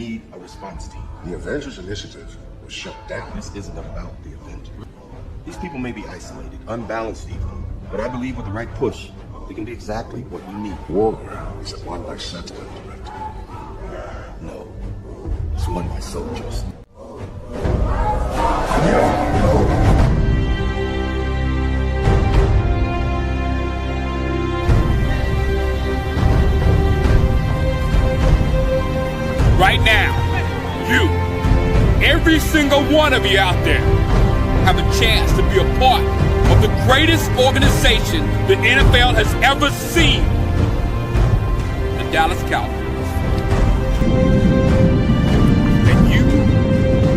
need a response team. The Avengers Initiative was shut down. This isn't about the Avengers. These people may be isolated, unbalanced even, but I believe with the right push, they can be exactly what you need. War is it won by sentiment, Director? No, it's won by soldiers. Right now, every single one of you out there, have a chance to be a part of the greatest organization the NFL has ever seen, the Dallas Cowboys. And you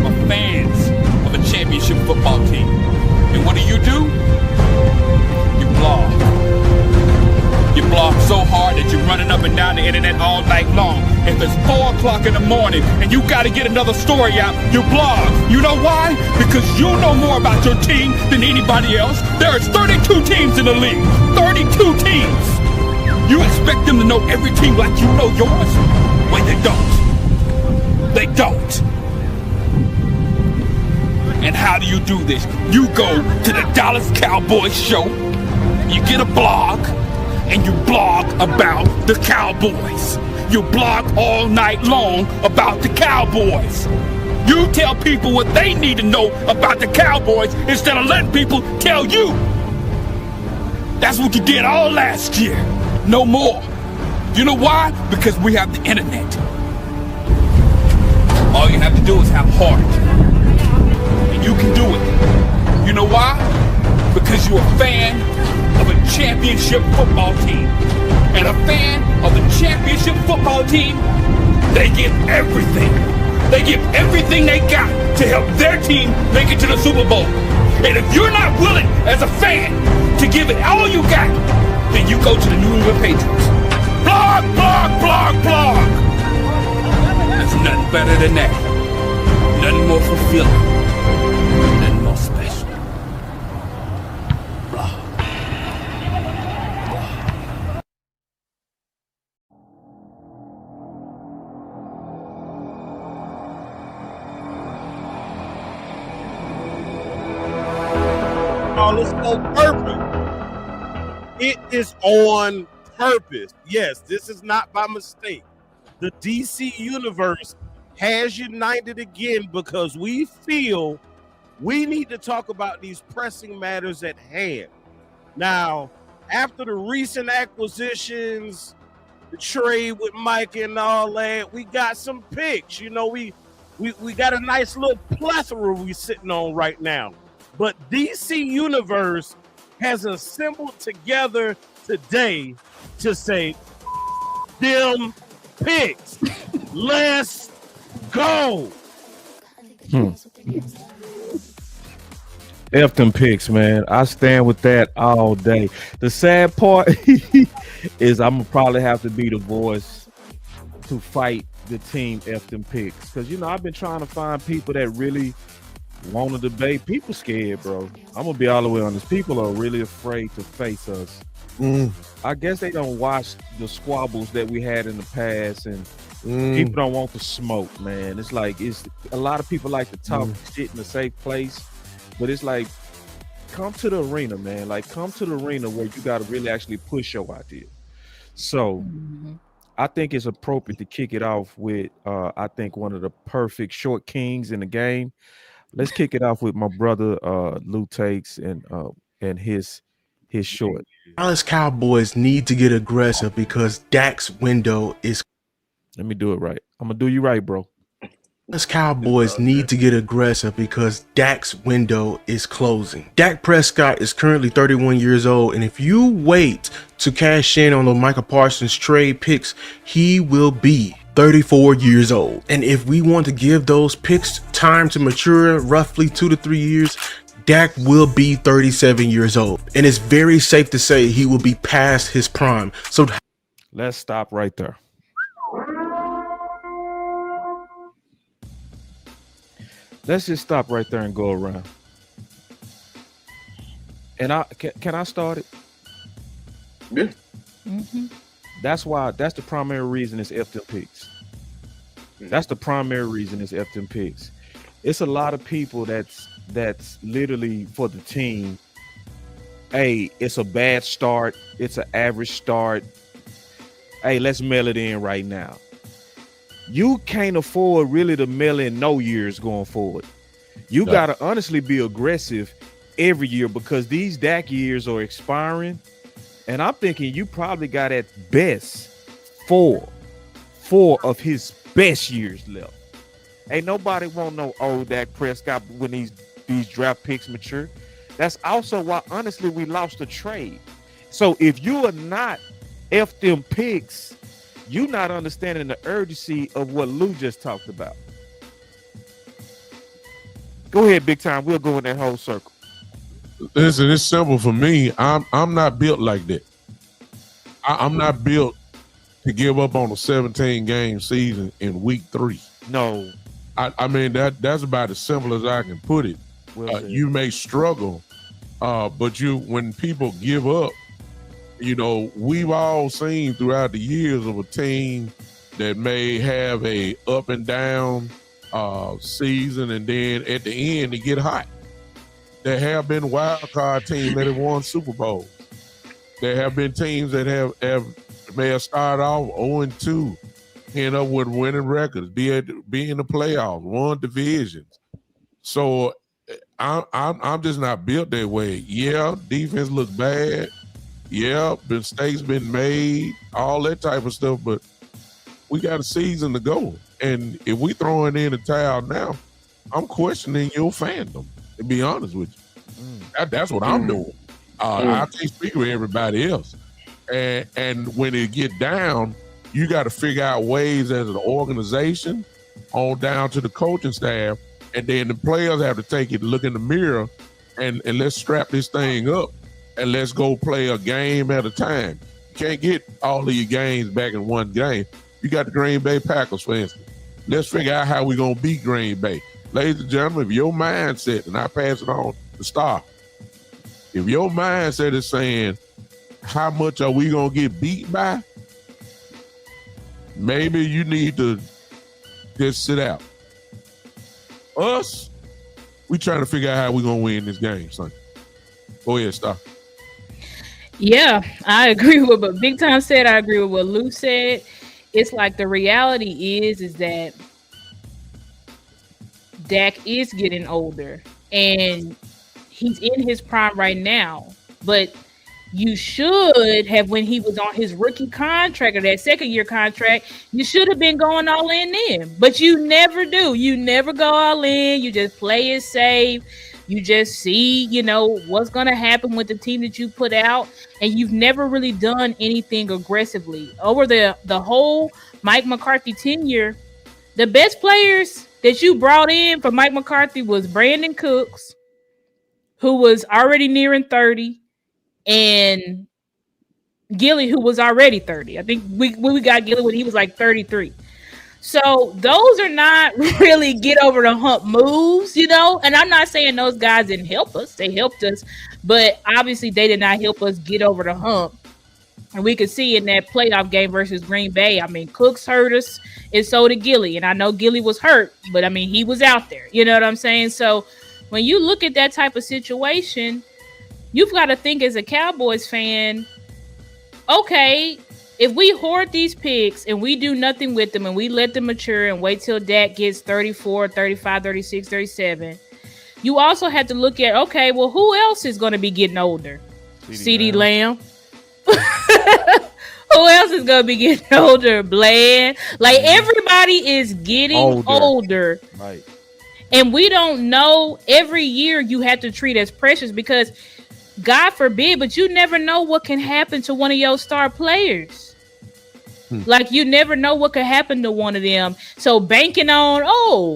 are fans of a championship football team. And what do? You blog. You blog so hard that you're running up and down the internet all night long. If it's 4 o'clock in the morning and you got to get another story out, you blog. You know why? Because you know more about your team than anybody else. There is 32 teams in the league. 32 teams. You expect them to know every team like you know yours? Wait, they don't. They don't. And how do you do this? You go to the Dallas Cowboys show, you get a blog, and you blog about the Cowboys. You blog all night long about the Cowboys. You tell people what they need to know about the Cowboys instead of letting people tell you. That's what you did all last year. No more. You know why? Because we have the internet. All you have to do is have heart. And you can do it. You know why? Because you're a fan of a championship football team. And a fan of the championship football team, they give everything. They give everything they got to help their team make it to the Super Bowl. And if you're not willing as a fan to give it all you got, then you go to the New England Patriots. Blog, blog, blog, blog. There's nothing better than that. Nothing more fulfilling. Nothing more special. Blog. Oh, let's go purpose. It is on purpose. Yes, this is not by mistake. The DC universe has united again because we feel we need to talk about these pressing matters at hand. Now, after the recent acquisitions, the trade with Mike and all that, we got some picks. You know, we got a nice little plethora we sitting on right now. But DC Universe has assembled together today to say, them picks. Let's go. F them picks, man. I stand with that all day. The sad part is I'm gonna probably have to be the voice to fight the team F them picks. Because, you know, I've been trying to find people that really want to debate. People scared, bro. I'm gonna be all the way honest. People are really afraid to face us. I guess they don't watch the squabbles that we had in the past, and people don't want the smoke, man. It's like it's a lot of people like to talk shit in a safe place, but it's like, come to the arena, man. Like, come to the arena where you got to really actually push your idea. So I think it's appropriate to kick it off with I think one of the perfect short kings in the game. Let's kick it off with my brother Lou Takes and his short. Dallas Cowboys need to get aggressive because Dak's window is. Let me do it right. I'm gonna do you right, bro. Dallas Cowboys need to get aggressive because Dak's window is closing. Dak Prescott is currently 31 years old, and if you wait to cash in on the Michael Parsons trade picks, he will be 34 years old. And if we want to give those picks time to mature, roughly 2 to 3 years, Dak will be 37 years old. And it's very safe to say he will be past his prime. So let's stop right there. Let's just stop right there and go around. And can I start it? Yeah. That's the primary reason it's F them picks. That's the primary reason it's F them picks. It's a lot of people that's literally for the team. Hey, it's a bad start. It's an average start. Hey, let's mail it in right now. You can't afford really to mail in no years going forward. You got to honestly be aggressive every year because these Dak years are expiring. And I'm thinking you probably got at best four of his best years left. Ain't nobody want no old Dak Prescott when these draft picks mature. That's also why, honestly, we lost the trade. So if you are not F them picks, you not understanding the urgency of what Lou just talked about. Go ahead, big time. We'll go in that whole circle. Listen, it's simple for me. I'm not built like that. I'm not built to give up on a 17-game season in week 3. No. I mean, that's about as simple as I can put it. You may struggle, but when people give up, we've all seen throughout the years of a team that may have a up and down season, and then at the end they get hot. There have been wild card teams that have won Super Bowls. There have been teams that may have started off 0-2, end up with winning records, be in the playoffs, won divisions. So I'm just not built that way. Yeah, defense look bad. Yeah, mistakes been made, all that type of stuff, but we got a season to go. And if we throwing in a towel now, I'm questioning your fandom, to be honest with you. That's what I'm doing. I can't speak for everybody else. And when it get down, you got to figure out ways as an organization on down to the coaching staff, and then the players have to take it, look in the mirror, and let's strap this thing up, and let's go play a game at a time. You can't get all of your games back in one game. You got the Green Bay Packers, for instance. Let's figure out how we're going to beat Green Bay. Ladies and gentlemen, if your mindset, and I pass it on to Star, if your mindset is saying, how much are we going to get beat by? Maybe you need to just sit out. Us, we trying to figure out how we're going to win this game, son. Go ahead, Star. Yeah, I agree with what Big Time said. I agree with what Lou said. It's like the reality is that Dak is getting older and he's in his prime right now. But you should have, when he was on his rookie contract or that second year contract, you should have been going all in then. But you never do. You never go all in. You just play it safe. You just see, what's going to happen with the team that you put out. And you've never really done anything aggressively. Over the whole Mike McCarthy tenure, the best players that you brought in for Mike McCarthy was Brandon Cooks, who was already nearing 30, and Gilly, who was already 30. I think we got Gilly when he was like 33. So those are not really get over the hump moves, and I'm not saying those guys didn't help us. They helped us, but obviously they did not help us get over the hump. And we could see in that playoff game versus Green Bay, Cooks hurt us, and so did Gilly. And I know Gilly was hurt, but he was out there. You know what I'm saying? So when you look at that type of situation, you've got to think as a Cowboys fan, okay, if we hoard these picks and we do nothing with them and we let them mature and wait till Dak gets 34, 35, 36, 37, you also have to look at, okay, well, who else is going to be getting older? CeeDee Lamb. Who else is going to be getting older? Bland. Like, everybody is getting older. Right. And we don't know. Every year you have to treat as precious because God forbid, but you never know what can happen to one of your star players. Like, you never know what could happen to one of them. So banking on,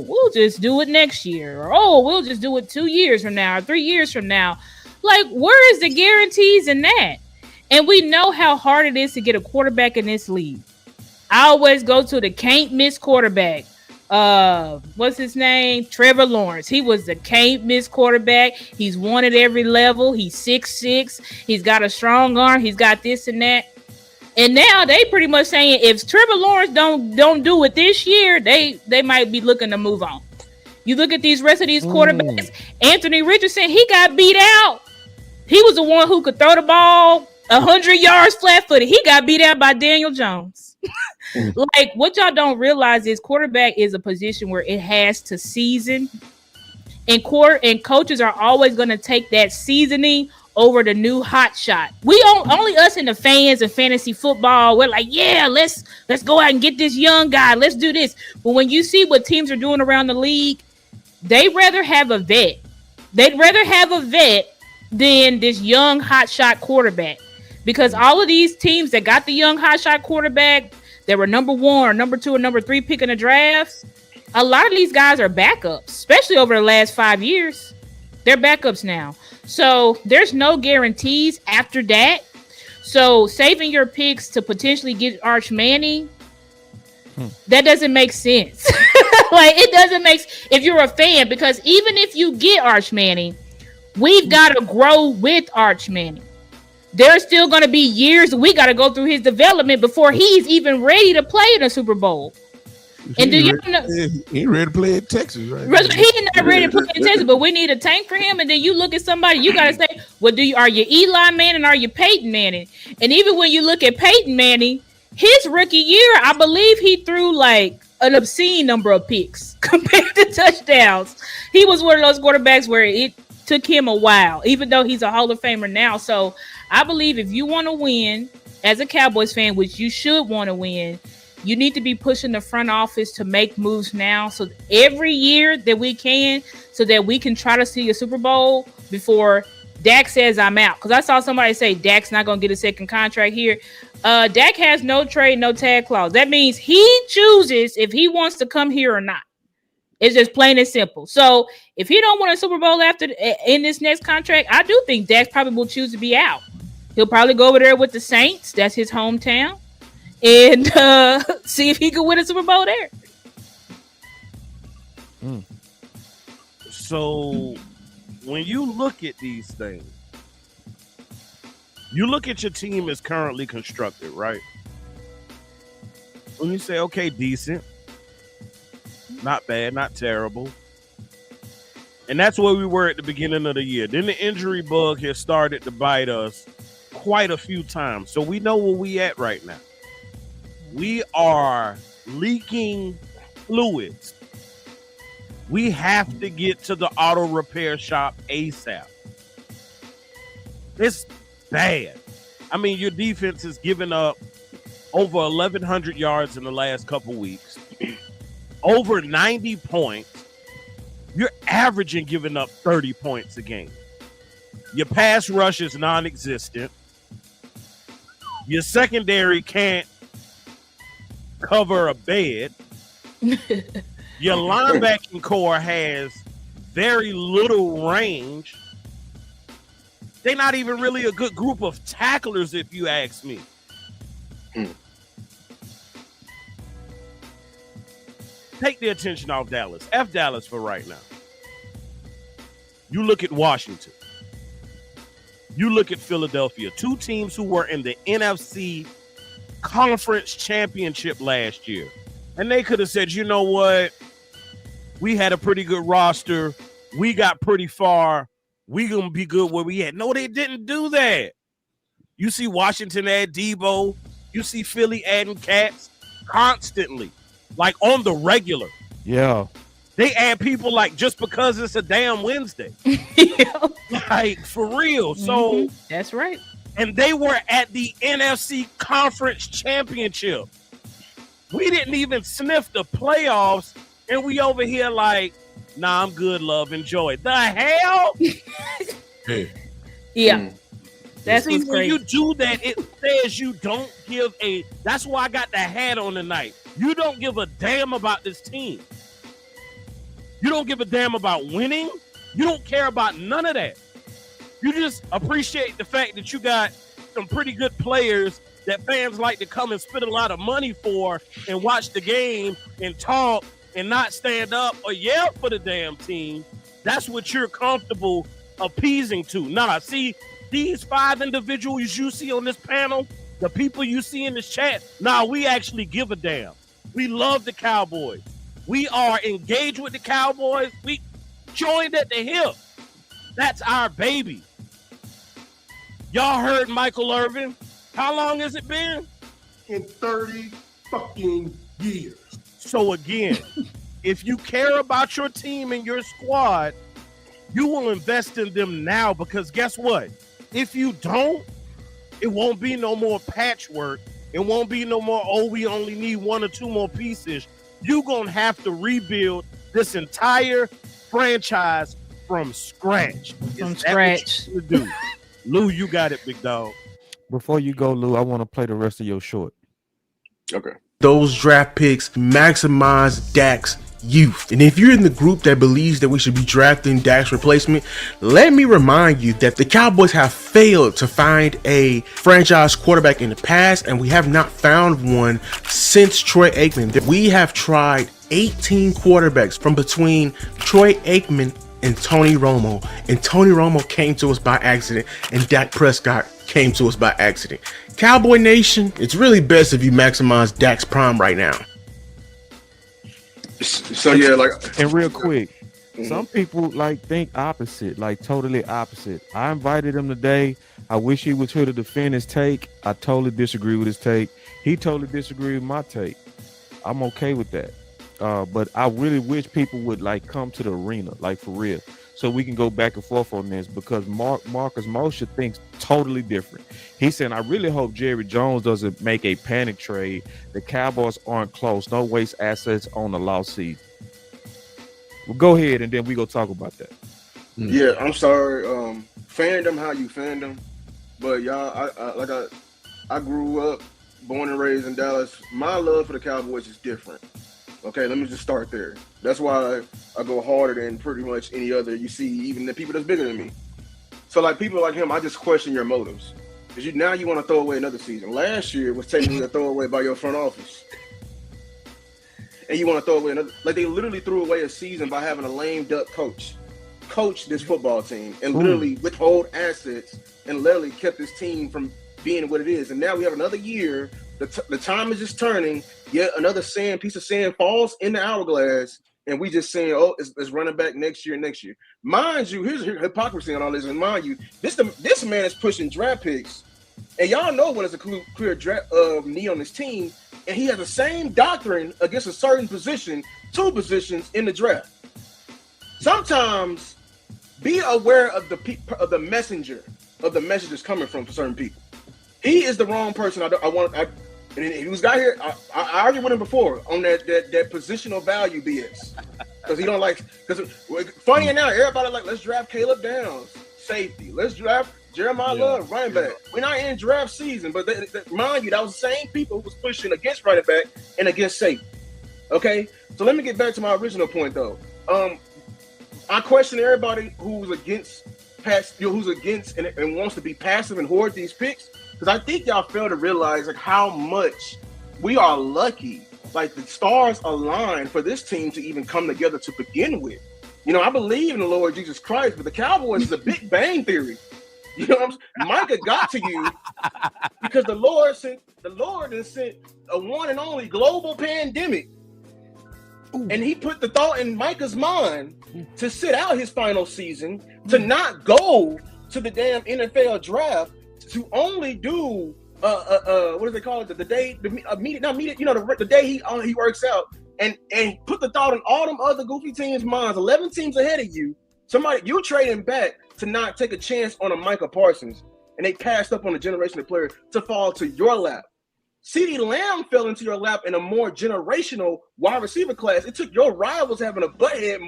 we'll just do it next year. Or, we'll just do it 2 years from now or 3 years from now. Like, where is the guarantees in that? And we know how hard it is to get a quarterback in this league. I always go to the can't miss quarterback. What's his name? Trevor Lawrence. He was the can't miss quarterback. He's won at every level. He's 6'6". He's got a strong arm. He's got this and that. And now they pretty much saying if Trevor Lawrence don't do it this year, they might be looking to move on. You look at these rest of these quarterbacks. Anthony Richardson, he got beat out. He was the one who could throw the ball 100 yards flat-footed. He got beat out by Daniel Jones. Like, what y'all don't realize is quarterback is a position where it has to season. And coaches are always going to take that seasoning over the new hot shot. Only us and the fans of fantasy football, we're like, yeah, let's go out and get this young guy. Let's do this. But when you see what teams are doing around the league, they'd rather have a vet. They'd rather have a vet than this young hotshot quarterback. Because all of these teams that got the young hotshot quarterback that were number 1 or number 2 or number 3 pick in the drafts, a lot of these guys are backups, especially over the last 5 years. They're backups now. So there's no guarantees after that. So saving your picks to potentially get Arch Manning, that doesn't make sense. Like, it doesn't make if you're a fan, because even if you get Arch Manning, we've got to grow with Arch Manning. There's still going to be years we got to go through his development before he's even ready to play in a Super Bowl. And do you know he ain't ready to play in Texas, right? He's not ready to play in Texas, but we need a tank for him. And then you look at somebody, you got to say, well, are you Eli Manning or are you Peyton Manning? And even when you look at Peyton Manning, his rookie year, I believe he threw like an obscene number of picks compared to touchdowns. He was one of those quarterbacks where it took him a while, even though he's a Hall of Famer now. So I believe if you want to win as a Cowboys fan, which you should want to win, you need to be pushing the front office to make moves now. So every year that we can, so that we can try to see a Super Bowl before Dak says I'm out. Because I saw somebody say Dak's not going to get a second contract here. Dak has no trade, no tag clause. That means he chooses if he wants to come here or not. It's just plain and simple. So if he don't want a Super Bowl in this next contract, I do think Dak probably will choose to be out. He'll probably go over there with the Saints. That's his hometown. And see if he can win a Super Bowl there. So when you look at these things, you look at your team as currently constructed, right? When you say, okay, decent, not bad, not terrible. And that's where we were at the beginning of the year. Then the injury bug has started to bite us quite a few times. So we know where we at right now. We are leaking fluids. We have to get to the auto repair shop ASAP. It's bad. I mean, your defense has given up over 1,100 yards in the last couple weeks, over 90 points. You're averaging giving up 30 points a game. Your pass rush is non-existent. Your secondary can't cover a bed. Your linebacking core has very little range. They're not even really a good group of tacklers, if you ask me. Take the attention off Dallas. F Dallas for right now. You look at Washington. You look at Philadelphia. Two teams who were in the NFC Conference Championship last year. And they could have said, you know what? We had a pretty good roster. We got pretty far. We going to be good where we at. No, they didn't do that. You see Washington add Debo. You see Philly adding cats constantly, like on the regular. Yeah. They add people like just because it's a damn Wednesday. Like, for real. So that's right. And they were at the NFC Conference Championship. We didn't even sniff the playoffs, and we over here like, nah, I'm good, love, enjoy. The hell? Yeah. That's See, what's when crazy. you do that, it says you don't give a. That's why I got the hat on tonight. You don't give a damn about this team. You don't give a damn about winning. You don't care about none of that. You just appreciate the fact that you got some pretty good players that fans like to come and spend a lot of money for and watch the game and talk and not stand up or yell for the damn team. That's what you're comfortable appeasing to. Now, see, these 5 individuals you see on this panel, The people you see in the chat, we actually give a damn. We love the Cowboys. We are engaged with the Cowboys. We joined at the hip. That's our baby. Y'all heard Michael Irvin. How long has it been? In 30 fucking years. So again, if you care about your team and your squad, you will invest in them now, because guess what? If you don't, it won't be no more patchwork. It won't be no more, we only need 1 or 2 more pieces. You're going to have to rebuild this entire franchise from scratch. From scratch. What you do? Lou, you got it, big dog. Before you go, Lou, I want to play the rest of your short. Okay. Those draft picks maximize Dak's youth. And if you're in the group that believes that we should be drafting Dak's replacement, let me remind you that the Cowboys have failed to find a franchise quarterback in the past, and we have not found one since Troy Aikman. We have tried 18 quarterbacks from between Troy Aikman and Tony Romo, and Tony Romo came to us by accident, and Dak Prescott came to us by accident. Cowboy Nation, it's really best if you maximize Dak's prime right now. So yeah, like, And real quick, some people think opposite, totally opposite. I invited him today. I wish he was here to defend his take. I totally disagree with his take. He totally disagreed with my take. I'm okay with that. But I really wish people would come to the arena, for real, so we can go back and forth on this, because Marcus Mosher thinks totally different. He's saying, I really hope Jerry Jones doesn't make a panic trade. The Cowboys aren't close. No waste assets on the lost season. Well, go ahead, and then we go talk about that. Yeah, I'm sorry. Fandom how you fandom, but y'all, I grew up, born and raised in Dallas. My love for the Cowboys is different. Okay, let me just start there. That's why I go harder than pretty much any other you see, even the people that's bigger than me. So people like him, I just question your motives. Because now you want to throw away another season. Last year was technically a throwaway by your front office. And you want to throw away another. They literally threw away a season by having a lame duck coach this football team and literally withhold assets and literally kept this team from being what it is. And now we have another year. The time is just turning. Yet another piece of sand falls in the hourglass, and we just saying, it's running back next year. Mind you, here's hypocrisy on all this. And mind you, this man is pushing draft picks, and y'all know what is a clear draft need on his team, and he has the same doctrine against a certain position, 2 positions in the draft. Sometimes be aware of the messages coming from certain people. He is the wrong person. And he was got here. I argued with him before on that positional value BS, because he don't because funny enough, everybody let's draft Caleb Downs, safety. Let's draft Jeremiah Love, running back. We're not in draft season, but mind you, that was the same people who was pushing against running back and against safety. Okay, so let me get back to my original point though. I question everybody who's against and wants to be passive and hoard these picks. Because I think y'all fail to realize how much we are lucky, the stars align for this team to even come together to begin with. I believe in the Lord Jesus Christ, but the Cowboys is a Big Bang theory. You know what I'm saying? Micah got to you because the Lord has sent a one and only global pandemic. Ooh. And he put the thought in Micah's mind to sit out his final season, to not go to the damn NFL draft, to only do what do they call it? The day the day he works out, and put the thought in all them other goofy teams' minds. 11 teams ahead of you. You trading back to not take a chance on a Micah Parsons, and they passed up on a generational player to fall to your lap. CeeDee Lamb fell into your lap in a more generational wide receiver class. It took your rivals having a butthead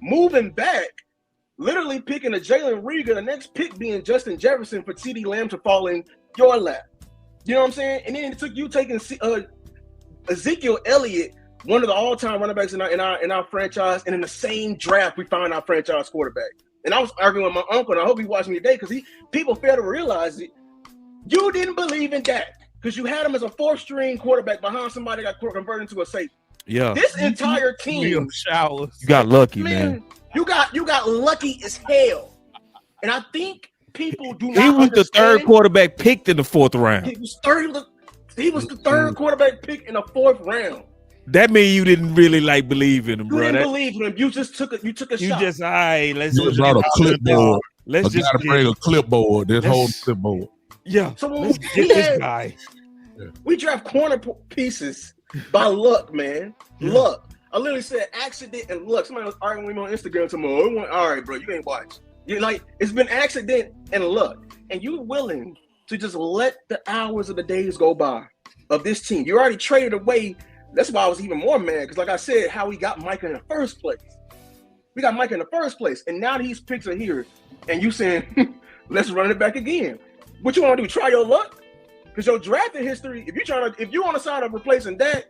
moving back. Literally picking a Jalen Reagor, the next pick being Justin Jefferson, for CeeDee Lamb to fall in your lap. You know what I'm saying? And then it took you taking Ezekiel Elliott, one of the all-time running backs in our franchise, and in the same draft we found our franchise quarterback. And I was arguing with my uncle, and I hope he's watching me today, because people fail to realize it. You didn't believe in Dak because you had him as a 4th-string quarterback behind somebody that got converted into a safety. Yeah. This entire team, you got lucky, man. You got lucky as hell. And I think people do not He was the third understand. quarterback picked in the 4th round. He was the third quarterback pick in the 4th round. That means you didn't really believe in him, You bro. didn't believe in him. You just took a You shot. just all right. Let's You brought a clipboard. Let's I just gotta bring a clipboard. This whole Let's- clipboard. yeah. So when Let's we get this had- guy. We draft corner pieces by luck, man. Luck. I literally said accident and luck. Somebody was arguing with me on Instagram tomorrow. All right, bro, you ain't watch. You're like, it's been accident and luck. And you're willing to just let the hours of the days go by of this team. You already traded away. That's why I was even more mad. Because like I said, how we got Micah in the first place. We got Micah in the first place. And now these picks are here. And you saying, let's run it back again. What you want to do? Try your luck? Because your drafting history, if you on the side of replacing that,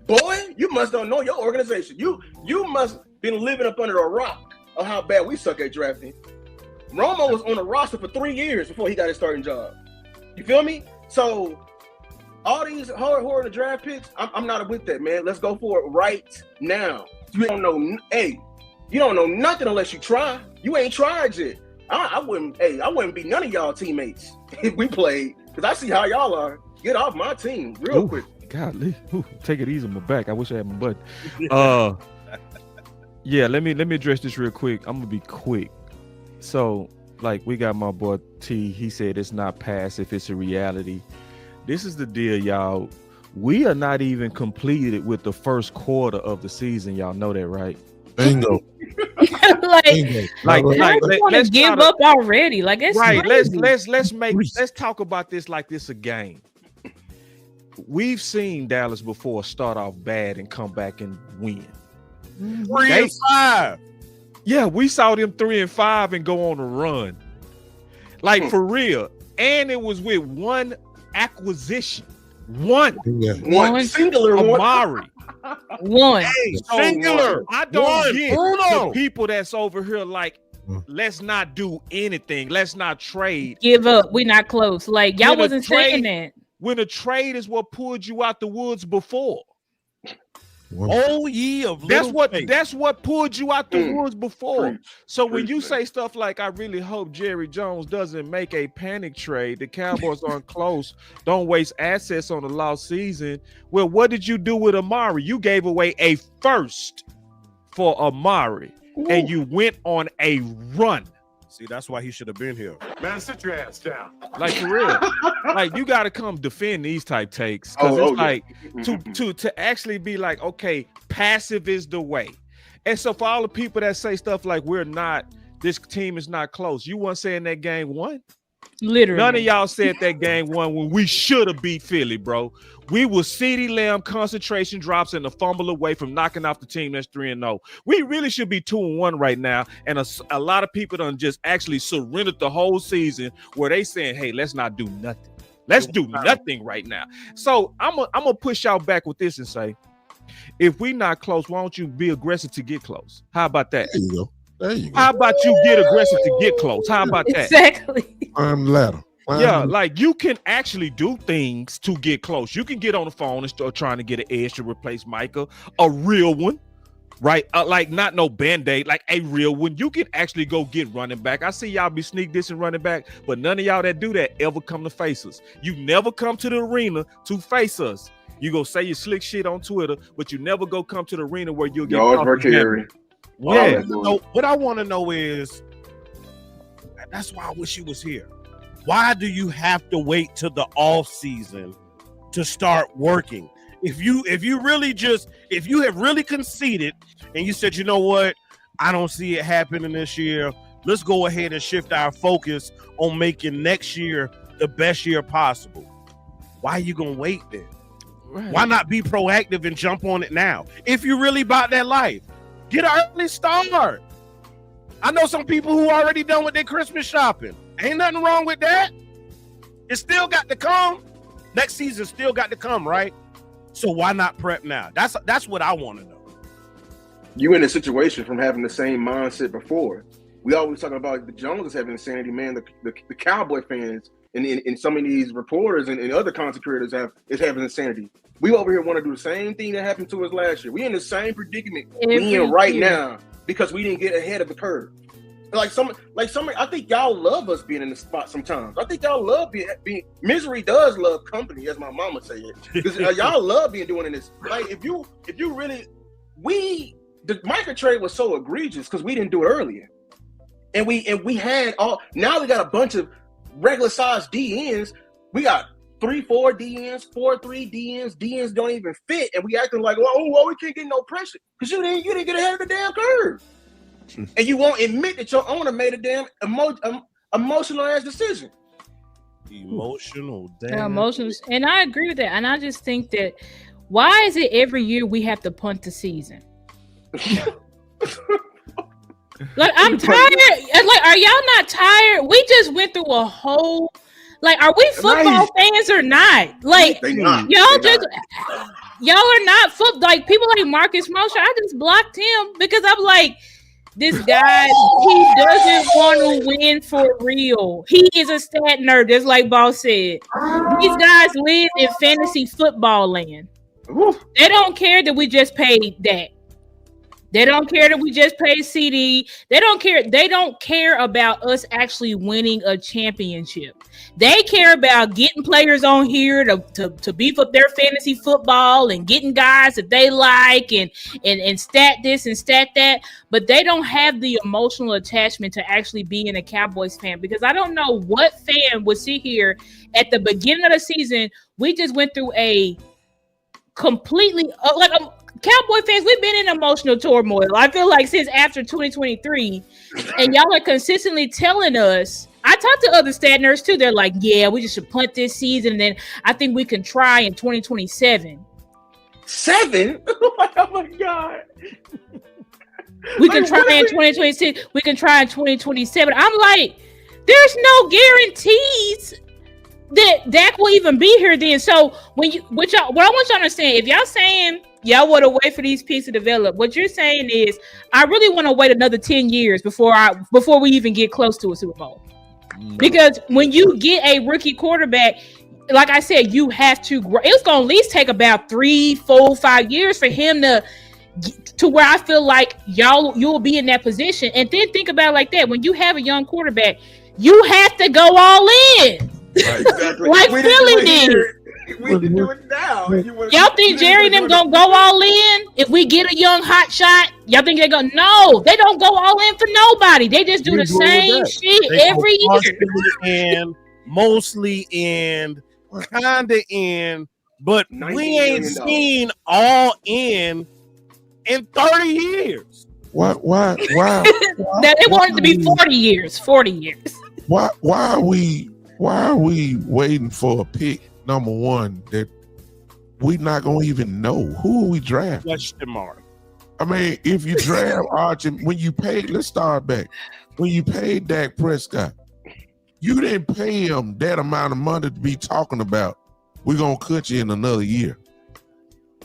boy, you must don't know your organization. You must been living up under a rock of how bad we suck at drafting. Romo was on the roster for 3 years before he got his starting job. You feel me? So all these horror draft picks, I'm not with that, man. Let's go for it right now. You don't know, you don't know nothing unless you try. You ain't tried yet. I wouldn't be none of y'all teammates if we played. Because I see how y'all are. Get off my team real quick. Golly. Ooh, take it easy on my back. I wish I had my button. Yeah, let me address this real quick. I'm gonna be quick. So, we got my boy T. He said it's not passive, it's a reality. This is the deal, y'all. We are not even completed with the first quarter of the season. Y'all know that, right? Bingo. Let's give up already. It's right. crazy. Let's talk about this like this a game. We've seen Dallas before start off bad and come back and win. 3-5. Yeah, we saw them 3-5 and go on a run. For real. And it was with one acquisition. One singular Amari. One. Hey, singular. I don't get Bruno. the people that's over here let's not do anything. Let's not trade. Give up. We're not close. Y'all When a wasn't saying trade- that. When a trade is what pulled you out the woods before. Oh, ye of That's little what faith. that's what pulled you out the woods before. Preach. So when Preach, you man. say stuff like I really hope Jerry Jones doesn't make a panic trade, the Cowboys aren't close, don't waste assets on a lost season. Well, what did you do with Amari? You gave away a first for Amari and you went on a run. See, that's why he should have been here. Man, sit your ass down. For real. You got to come defend these type takes because to actually be okay, passive is the way. And so for all the people that say stuff like this team is not close, you weren't saying that game won. Literally. None of y'all said that game won when we should have beat Philly, bro. We were CeeDee Lamb concentration drops and a fumble away from knocking off the team that's 3-0. We really should be 2-1 right now. And a lot of people done just actually surrendered the whole season where they saying, hey, let's not do nothing. Let's do nothing right now. So I'm gonna push y'all back with this and say, if we not close, why don't you be aggressive to get close? How about that? There you go. There you go. How about you get aggressive to get close? How about that? Exactly. Climb the ladder. You can actually do things to get close. You can get on the phone and start trying to get an edge to replace Micah, a real one, right? Not no Band-Aid, a real one. You can actually go get running back. I see y'all be sneak dissing running back, but none of y'all that do that ever come to face us. You never come to the arena to face us. You go say you slick shit on Twitter, but you never go come to the arena where you'll get Y'all Mercury. Yeah. So what I want to know is, that's why I wish he was here. Why do you have to wait till the off season to start working? If you have really conceded and you said, you know what, I don't see it happening this year. Let's go ahead and shift our focus on making next year the best year possible. Why are you gonna wait then? Right. Why not be proactive and jump on it now? If you really about that life, get an early start. I know some people who already done with their Christmas shopping. Ain't nothing wrong with that. It still got to come. Next season still got to come, right? So why not prep now? That's what I want to know. You in a situation from having the same mindset before. We always talking about the Joneses having insanity, man. The Cowboy fans and some of these reporters and other content creators is having insanity. We over here want to do the same thing that happened to us last year. We in the same predicament we in right now because we didn't get ahead of the curve. like some. I think y'all love us being in the spot sometimes. I think y'all love being. Misery does love company, as my mama said. Because y'all love doing this. Like if you really, the Micah trade was so egregious because we didn't do it earlier, and we had all. Now we got a bunch of regular sized DNs. We got 3-4 DNs, 4-3 DNs. DNs don't even fit, and we acting like, well, we can't get no pressure because you didn't get ahead of the damn curve. And you won't admit that your owner made a damn emotional ass decision. Emotional, and I agree with that. And I just think that why is it every year we have to punt the season? Like I'm tired. Like, are y'all not tired? We just went through a whole. Like, are we football fans or not? Like, y'all are not football. Like people like Marcus Mosher. I just blocked him because I'm like. This guy, he doesn't want to win for real. He is a stat nerd, just like Boss said. These guys live in fantasy football land. They don't care that we just paid Dak. They don't care that we just paid CD. They don't care. They don't care about us actually winning a championship. They care about getting players on here to beef up their fantasy football and getting guys that they like and stat this and stat that. But they don't have the emotional attachment to actually being a Cowboys fan, because I don't know what fan would sit here at the beginning of the season. We just went through a completely Cowboy fans, we've been in emotional turmoil. I feel like since after 2023, and y'all are consistently telling us. I talked to other stat nerds too. They're like, "Yeah, we just should punt this season, and then I think we can try in 2027." 7? Oh my god! We can try in 2026. We can try in 2027. I'm like, there's no guarantees that Dak will even be here then. So what I want y'all to understand, if y'all saying y'all want to wait for these pieces to develop, what you're saying is I really want to wait another 10 years before we even get close to a Super Bowl. Because when you get a rookie quarterback, like I said, you have to grow. It's going to at least take about 3, 4, 5 years for him to where I feel like you'll be in that position. And then think about it like that. When you have a young quarterback, you have to go all in. Right, exactly. Like Philly did. We can do it now. Y'all think Jerry and them gonna go all in if we get a young hot shot? Y'all think they're gonna? No, they don't go all in for nobody. They just do the same shit every year. And mostly in, kinda in, but we ain't seen all in 30 years. Why? Now they want it to be 40 years. 40 years. Why are we waiting for a pick? Number one, that we not gonna even know who we draft. Question mark. I mean, if you draft Archie, let's start back. When you paid Dak Prescott, you didn't pay him that amount of money to be talking about we're gonna cut you in another year.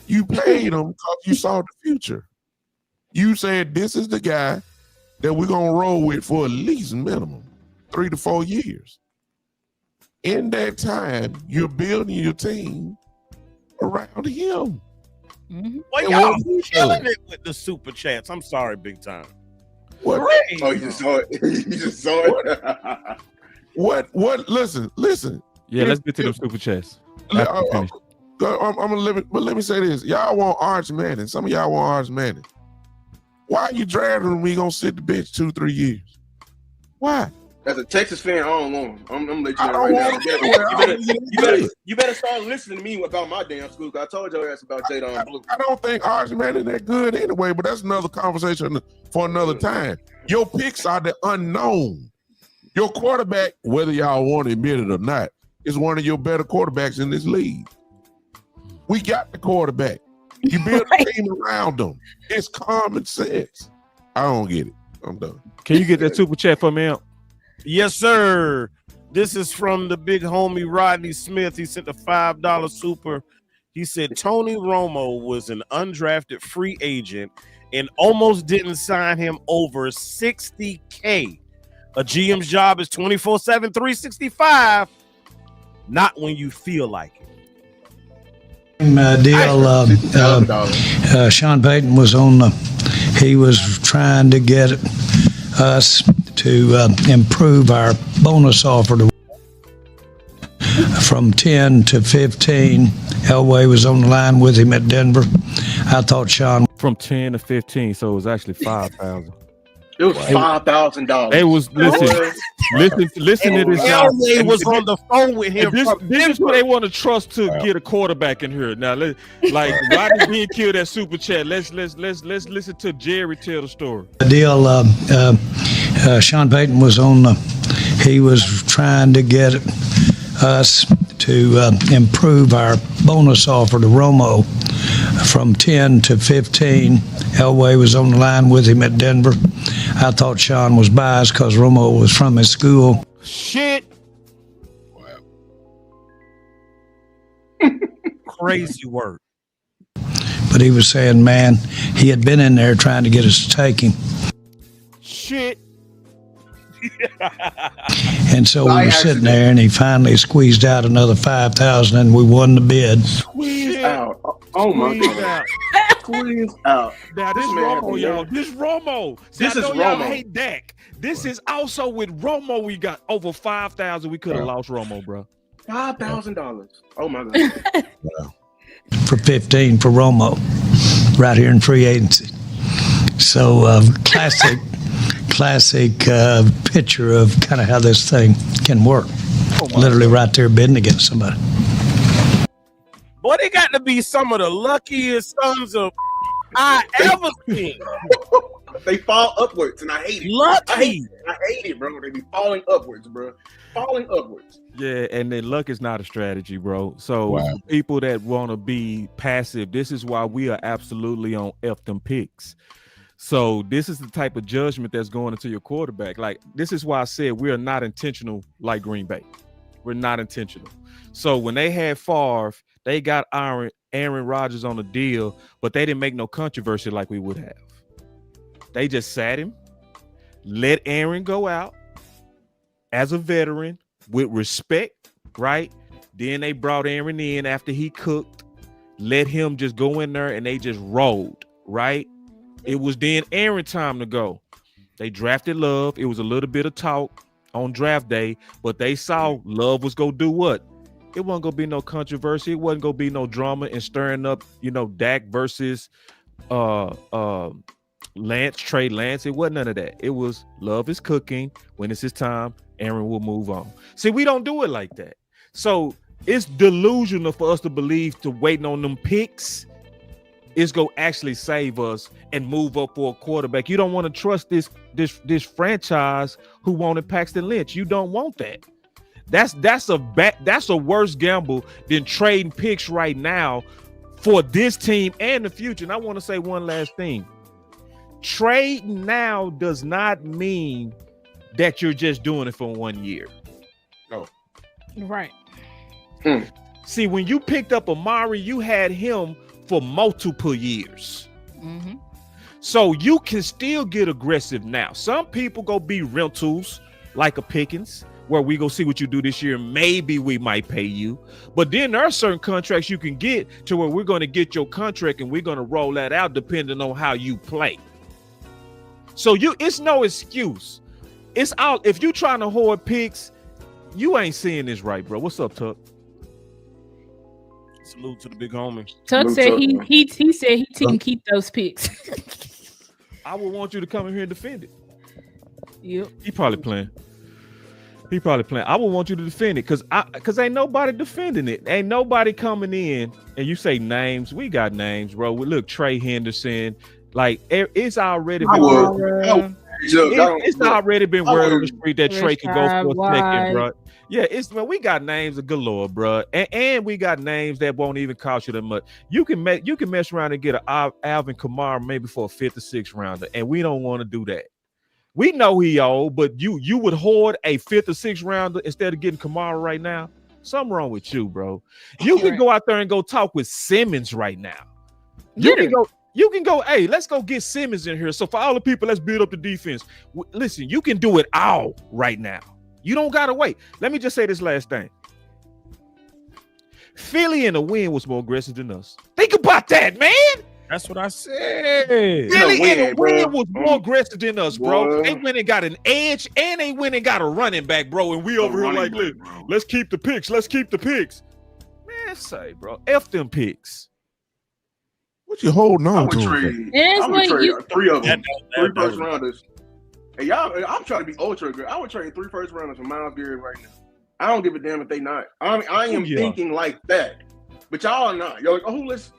You paid him because you saw the future. You said this is the guy that we're gonna roll with for at least minimum 3 to 4 years. In that time, you're building your team around him. Mm-hmm. Well, y'all killing it with the super chats. I'm sorry, big time. What? Oh, you just saw it. You just saw it. What? Listen. Yeah, let's get to the super chats. I'm gonna let me say this. Y'all want Arch Manning. Some of y'all want Arch Manning. Why are you drafting him when you gonna sit the bench 2-3 years? Why? As a Texas fan, I don't want him. I'm gonna let you know right now. You better start listening to me about my damn school. I told your ass about Jadon Blue. I don't think Arch Manning that good anyway, but that's another conversation for another time. Your picks are the unknown. Your quarterback, whether y'all want to admit it or not, is one of your better quarterbacks in this league. We got the quarterback. You build a team around them. It's common sense. I don't get it. I'm done. Can you get that super chat for me out? Yes, sir. This is from the big homie Rodney Smith. He sent a $5 super. He said Tony Romo was an undrafted free agent and almost didn't sign him over $60K. A GM's job is 24/7, 365. Not when you feel like it. Sean Payton was he was trying to get us to improve our bonus offer from 10 to 15. Elway was on the line with him at Denver. I thought Sean from 10 to 15, so it was actually 5,000. It was $5,000. It was listen to this. Elway was on the phone with him. This is what they want to trust to get a quarterback in here. Now, like Rodney being killed at Super Chat. Let's listen to Jerry tell the story. The deal. Sean Payton was on. He was trying to get us to improve our bonus offer to Romo from 10 to 15. Elway was on the line with him at Denver. I thought Sean was biased because Romo was from his school. Shit. Crazy work. But he was saying, man, he had been in there trying to get us to take him. Shit. And so we were sitting there, and he finally squeezed out another 5,000, and we won the bid. Squeeze out. Oh my God. Squeeze out. Now this Romo, y'all. This Romo. This is Y'all Romo. hate Dak. This is also with Romo. We got over 5,000. We could have lost Romo, bro. $5,000. Oh my God. For 15 for Romo, right here in free agency. So classic picture of kind of how this thing can work. Literally right there bidding against somebody. Boy, they got to be some of the luckiest sons of I ever seen. They fall upwards, and I hate it. Lucky. I hate it, bro. They be falling upwards, bro. Falling upwards. Yeah, and then luck is not a strategy, bro. So for people that want to be passive, this is why we are absolutely on F them picks. So this is the type of judgment that's going into your quarterback. Like, this is why I said we are not intentional like Green Bay. We're not intentional. So when they had Favre, they got Aaron Rodgers on the deal, but they didn't make no controversy like we would have. They just sat him, let Aaron go out as a veteran with respect, right? Then they brought Aaron in after he cooked, let him just go in there, and they just rolled, right? It was then Aaron time to go. They drafted Love. It was a little bit of talk on draft day, but they saw Love was going to do what? It wasn't going to be no controversy. It wasn't going to be no drama and stirring up, Dak versus Trey Lance. It wasn't none of that. It was Love is cooking. When it's his time, Aaron will move on. See, we don't do it like that. So it's delusional for us to believe to waiting on them picks is going to actually save us and move up for a quarterback. You don't want to trust this franchise who wanted Paxton Lynch. You don't want that. That's a worse gamble than trading picks right now for this team and the future. And I want to say one last thing. Trading now does not mean that you're just doing it for 1 year. No. Right. See, when you picked up Amari, you had him for multiple years. Mm-hmm. So you can still get aggressive now. Some people go be rentals like a Pickens, where we go see what you do this year. Maybe we might pay you. But then there are certain contracts you can get to where we're going to get your contract and we're going to roll that out depending on how you play. So it's no excuse. It's out. If you're trying to hoard picks, you ain't seeing this right, bro. What's up, Tuck? Salute to the big homie. Tuck said he said he didn't keep those picks. I would want you to come in here and defend it. Yep. He probably playing. I would want you to defend it because ain't nobody defending it. Ain't nobody coming in and you say names. We got names, bro. Look, Trey Henderson. Like it's already been. It's already been word on the street that Trey could go for a second, bro. Yeah, we got names of galore, bro, and we got names that won't even cost you that much. You can mess around and get an Alvin Kamara maybe for a 5th or 6th rounder, and we don't want to do that. We know he old, but you would hoard a 5th or 6th rounder instead of getting Kamara right now. Something wrong with you, bro. You can go out there and go talk with Simmons right now. You can go, hey, let's go get Simmons in here. So for all the people, let's build up the defense. Listen, you can do it all right now. You don't gotta wait. Let me just say this last thing. Philly in the win was more aggressive than us. Think about that, man. That's what I said. Really? And the Bro. win was more aggressive than us, bro. Boy. They went and got an edge, and they went and got a running back, bro. And we over here like, running look, back, bro. let's keep the picks. Let's keep the picks. Man, say, bro, F them picks. What you holding I on would to? trade. It's I would like trade you- 3 of them. That 3 first rounders. Hey, y'all, I'm trying to be ultra good. I would trade 3 first rounders for Miles Garrett right now. I don't give a damn if they not. I am thinking like that. But y'all are not. Y'all like, oh, let's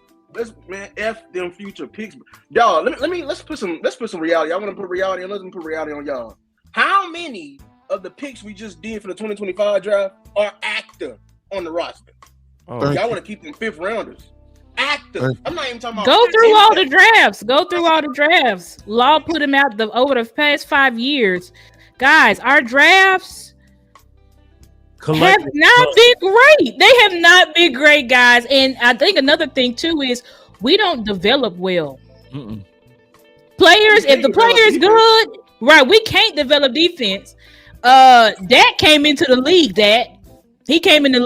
man, F them future picks. Y'all, let's put some reality. Y'all want to put reality on? Let's put reality on y'all. How many of the picks we just did for the 2025 draft are active on the roster? Oh, Y'all want to keep them 5th rounders active. I'm not even talking about Go through all the drafts. Go through all the drafts. Law put them out over the past 5 years. Guys, our drafts have not been great. They have not been great, guys. And I think another thing too is we don't develop well. Players, if the player is good, right? We can't develop defense. Dak came into the league. He came into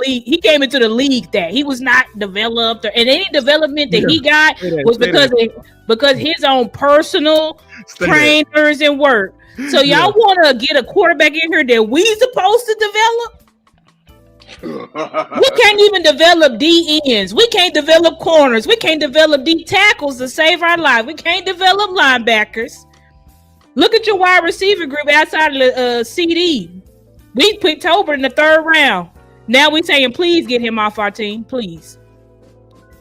the league that he was not developed, and any development that he got was because his own personal trainers and work. So y'all want to get a quarterback in here that we supposed to develop? We can't even develop D ends. We can't develop corners. We can't develop D tackles to save our life. We can't develop linebackers. Look at your wide receiver group outside of the CD. We picked Tober in the 3rd round. Now we saying, please get him off our team, please.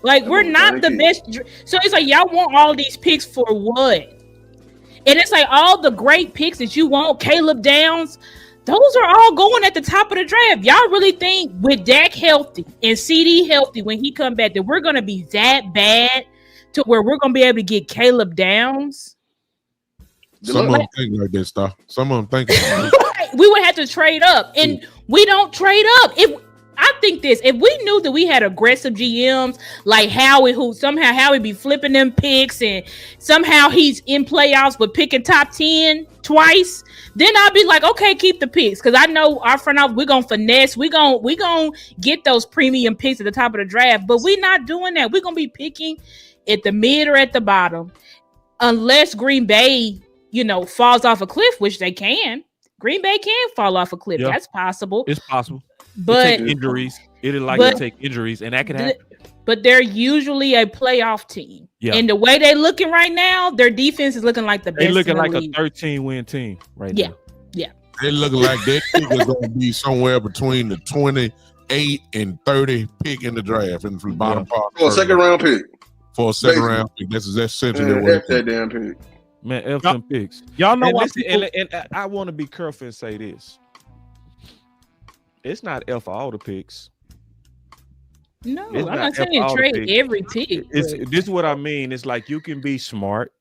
Like, we're not the best. So it's like, y'all want all these picks for what? And it's like all the great picks that you want, Caleb Downs, those are all going at the top of the draft. Y'all really think with Dak healthy and CD healthy when he come back that we're going to be that bad to where we're going to be able to get Caleb Downs? Some of them think like this stuff. Some of them think we would have to trade up, and we don't trade up. I think this, if we knew that we had aggressive GMs like Howie, who somehow Howie be flipping them picks, and somehow he's in playoffs but picking top 10 twice, then I'll be like, okay, keep the picks, because I know our front office, we're gonna finesse, we gonna get those premium picks at the top of the draft, but we're not doing that. We're gonna be picking at the mid or at the bottom, unless Green Bay, falls off a cliff, which they can. Green Bay can fall off a cliff. Yeah. That's possible. It's possible. But take injuries. It'll likely take injuries, and that could happen. But they're usually a playoff team. Yeah. And the way they're looking right now, their defense is looking like the best. They're looking in the like league. a 13-win team right now. Yeah. they looking like that pick is going to be somewhere between the 28 and 30 pick in the draft in the bottom part. For a 2nd round pick. For a 2nd round pick. That's essentially Man, what that damn pick. Man, F them picks. Y'all know And why listen, and I want to be careful and say this. It's not F all the picks. No, It's I'm not not saying F all the trade picks. every pick. This is what I mean. It's like you can be smart.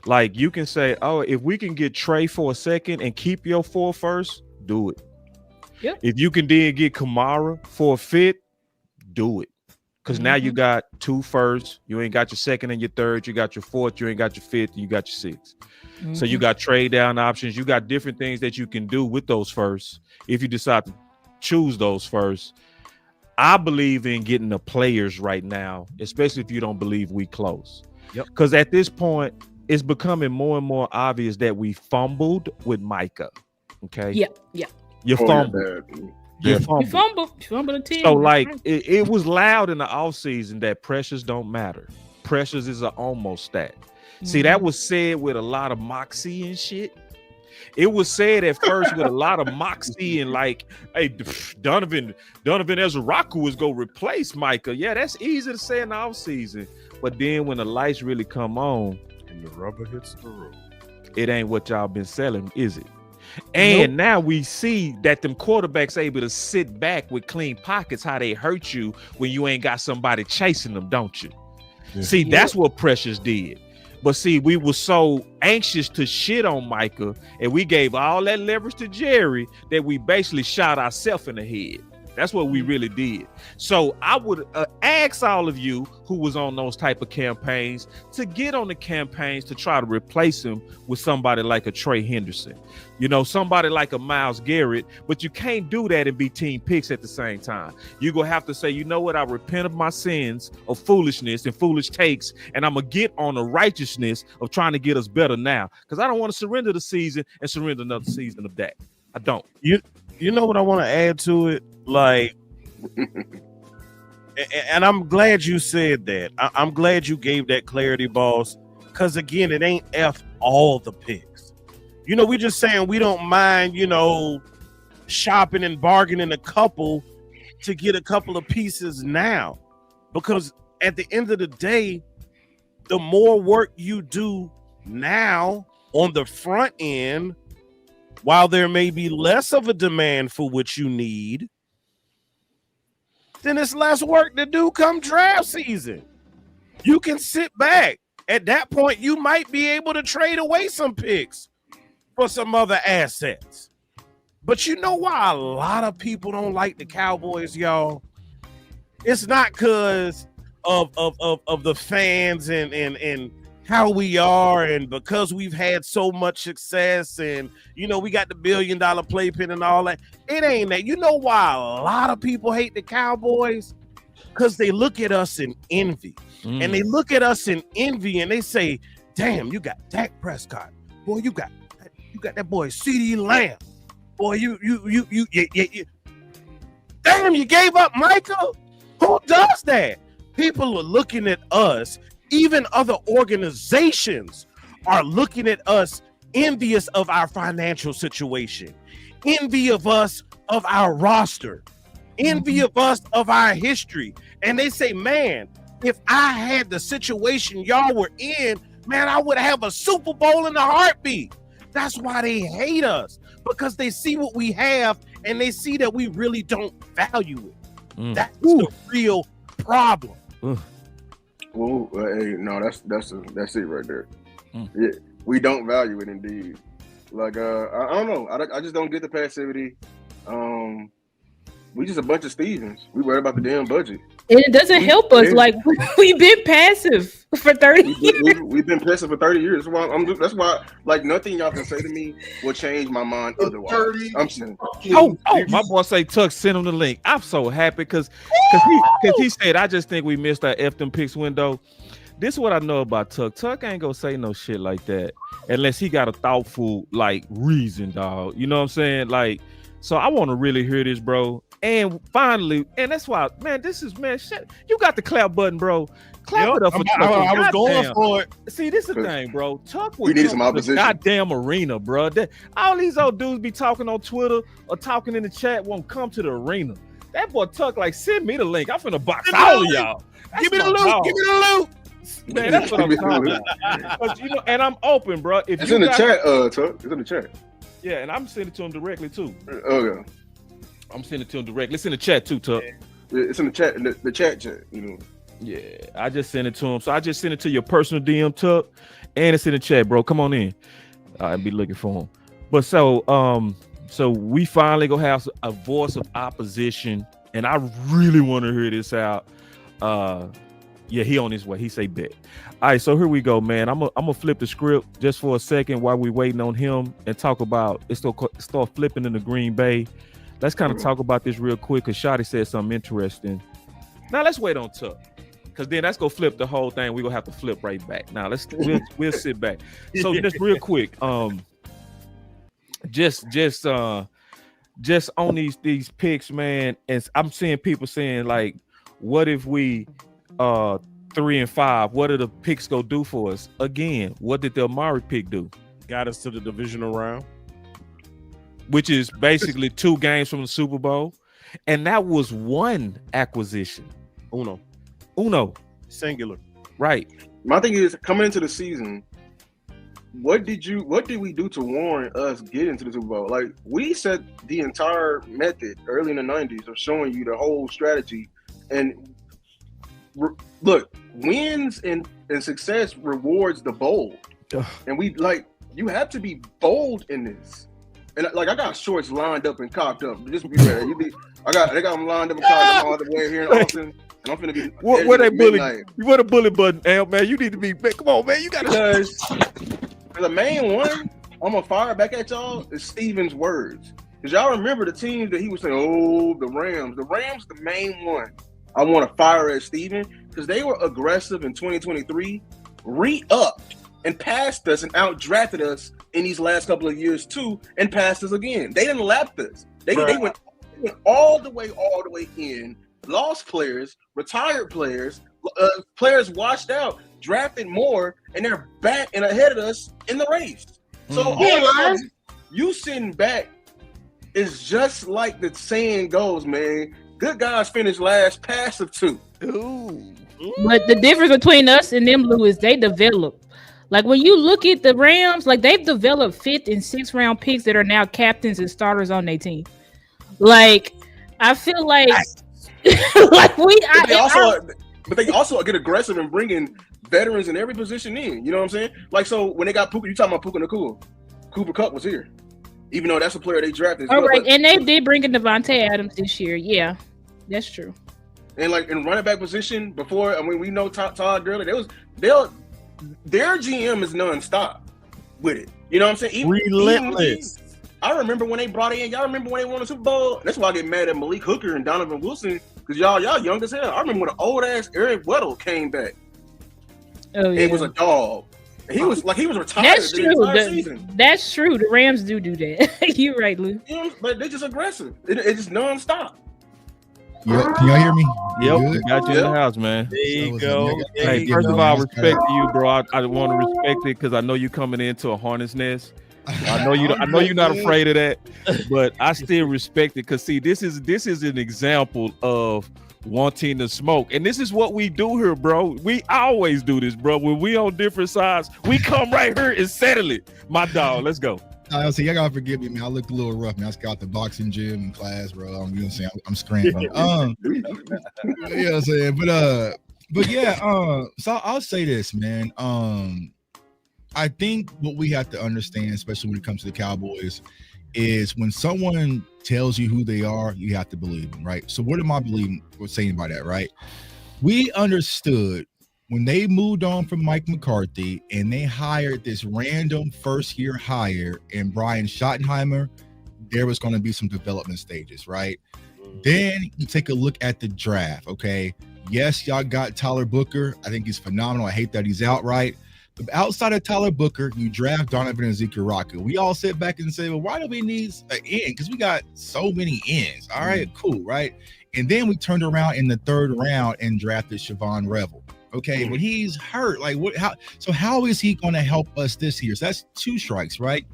Like you can say, oh, if we can get Trey for a 2nd and keep your 4 first, do it. Yep. If you can then get Kamara for a 5th, do it. Because now you got 2 firsts. You ain't got your 2nd and your 3rd. You got your 4th. You ain't got your 5th. You got your 6th. So you got trade down options. You got different things that you can do with those firsts if you decide to choose those first. I believe in getting the players right now, especially if you don't believe we close. Yep. Because at this point, it's becoming more and more obvious that we fumbled with Micah. Okay. Yeah. You fumbled. You fumbled a team. So like it was loud in the offseason that pressures don't matter. Pressures is an almost stat. See, that was said with a lot of moxie and shit. It was said at first with a lot of moxie and like, hey, Donovan Ezraku is going to replace Micah. Yeah, that's easy to say in the offseason. But then when the lights really come on and the rubber hits the road, it ain't what y'all been selling, is it? And now we see that them quarterbacks able to sit back with clean pockets, how they hurt you when you ain't got somebody chasing them, don't you? Yeah. See, that's what Precious did. But see, we were so anxious to shit on Micah, and we gave all that leverage to Jerry that we basically shot ourselves in the head. That's what we really did. So I would ask all of you who was on those type of campaigns to get on the campaigns to try to replace him with somebody like a Trey Henderson, somebody like a Myles Garrett. But you can't do that and be team picks at the same time. You're going to have to say, you know what? I repent of my sins of foolishness and foolish takes, and I'm going to get on the righteousness of trying to get us better now, because I don't want to surrender the season and surrender another season of that. I don't. You know what I want to add to it? Like, and I'm glad you said that. I'm glad you gave that clarity, boss. Because again, it ain't F all the picks. We just saying we don't mind, shopping and bargaining a couple to get a couple of pieces now. Because at the end of the day, the more work you do now on the front end, while there may be less of a demand for what you need, then it's less work to do come draft season. You can sit back. At that point, you might be able to trade away some picks for some other assets. But you know why a lot of people don't like the Cowboys, y'all? It's not because of the fans and how we are, and because we've had so much success, and we got the $1 billion playpen and all that. It ain't that. You know why a lot of people hate the Cowboys? Because they look at us in envy. And they look at us in envy and they say, damn, you got Dak Prescott. Boy, you got that boy CeeDee Lamb. Boy, you damn, you gave up Michael? Who does that? People are looking at us. Even other organizations are looking at us envious of our financial situation, envy of us of our roster, envy of us of our history. And they say, man, if I had the situation y'all were in, man, I would have a Super Bowl in a heartbeat. That's why they hate us, because they see what we have and they see that we really don't value it. That's the real problem. Well, hey, no, that's it right there. Yeah, we don't value it indeed. Like, I don't know. I just don't get the passivity. We just a bunch of Stevens. We worried about the damn budget. And it doesn't help us. Like, we've been passive for 30 years. We've been passive for 30 years. That's why, like, nothing y'all can say to me will change my mind otherwise. I'm saying. Oh, my boy say Tuck sent him the link. I'm so happy because he said, I just think we missed our F them picks window. This is what I know about Tuck. Tuck ain't gonna say no shit like that unless he got a thoughtful, like, reason, dog. You know what I'm saying? Like, so I want to really hear this, bro. And finally, and that's why, man, shit. You got the clap button, bro. Clap it up for Tuck. I was going for it. See, this is the thing, bro. Tuck we need some opposition. Goddamn arena, bro. All these old dudes be talking on Twitter or talking in the chat won't come to the arena. That boy Tuck, like, send me the link. I'm finna box all of y'all. Give me the loot. Give me the loot. Man, that's what I'm talking about. And I'm open, bro. If it's in the chat, Tuck. It's in the chat. Yeah, and I'm sending it to him directly too. Okay. I'm sending it to him directly. It's in the chat too, Tuck. It's in the chat, the chat, Yeah, I just sent it to him. So I just sent it to your personal DM, Tuck, and it's in the chat, bro. Come on in. I'll be looking for him. But so we finally gonna have a voice of opposition, and I really want to hear this out. Yeah, he on his way. He say bet. All right, so here we go, man. I'm gonna flip the script just for a second while we waiting on him and talk about it. Start flipping in the Green Bay. Let's kind of talk about this real quick because Shotty said something interesting. Now let's wait on Tuck, because then that's gonna flip the whole thing. We're gonna have to flip right back. Now we'll sit back. So just real quick, just on these picks, man. And I'm seeing people saying, like, what if we 3-5? What did the picks go do for us? Again, what did the Amari pick do? Got us to the divisional round, which is basically 2 games from the Super Bowl. And that was one acquisition. Uno. Singular. Right. My thing is, coming into the season, what did we do to warrant us getting to the Super Bowl? Like, we set the entire method early in the 90s of showing you the whole strategy. And look, wins and success rewards the bold. And you have to be bold in this. And like I got shorts lined up and cocked up. Just be ready. They got them lined up and cocked up all the way here in Austin. And I'm finna be What they bully? You want a bully button, Al, man? You need to be. Man, come on, man. You got to. The main one I'm gonna fire back at y'all is Steven's words. Because y'all remember the teams that he was saying, oh, the Rams. The Rams, the main one I want to fire at Steven because they were aggressive in 2023, re-upped and passed us and out-drafted us in these last couple of years too, and passed us again. They didn't lap us. They went all the way in, lost players, retired players, players washed out, drafted more, and they're back and ahead of us in the race. So you sitting back is just like the saying goes, man. Good guys finish last, passive too. Ooh. But the difference between us and them, Lou, is they develop. Like when you look at the Rams, like they've developed 5th and 6th round picks that are now captains and starters on their team. Like I feel like, like but they also get aggressive in bringing veterans in every position in. You know what I'm saying? Like so when they got Puka, you talking about Puka Nacua. Cooper Kupp was here, even though that's a player they drafted. All right, and they did bring in Devontae Adams this year. Yeah, that's true. And like in running back position before, I mean, we know Todd Gurley. Their GM is nonstop with it. You know what I'm saying? Relentless. I remember when they brought in. Y'all remember when they won the Super Bowl? That's why I get mad at Malik Hooker and Donovan Wilson because y'all young as hell. I remember when the old ass Eric Weddle came back. Oh yeah, it was a dog. He was retired. That's true. That's true. The Rams do that. You're right, Lou. You know, but they're just aggressive. It's just nonstop. Yeah, can y'all hear me? Yep, got you in the house, man. There you go. Hey, first of all, respect to you, bro. I want to respect it because I know you coming into a hornet's nest. I know you're not afraid of that, but I still respect it because see, this is an example of wanting to smoke, and this is what we do here, bro. We always do this, bro. When we on different sides, we come right here and settle it. My dog, let's go. See, y'all gotta forgive me, man. I looked a little rough, man. I just got the boxing gym in class, bro. You know what I'm saying? I'm screaming. You know what I'm saying? But yeah, so I'll say this, man. I think what we have to understand, especially when it comes to the Cowboys, is when someone tells you who they are, you have to believe them, right? So what am I saying by that, right? We understood when they moved on from Mike McCarthy and they hired this random first-year hire in Brian Schottenheimer, there was going to be some development stages, right? Then you take a look at the draft, okay? Yes, y'all got Tyler Booker. I think he's phenomenal. I hate that he's out, right? But outside of Tyler Booker, you draft Donovan and Ezekiel Rocket. We all sit back and say, well, why do we need an end? Because we got so many ends. All right, cool, right? And then we turned around in the 3rd round and drafted Siobhan Revel. Okay, but he's hurt. Like, what? How is he going to help us this year? So that's 2 strikes, right?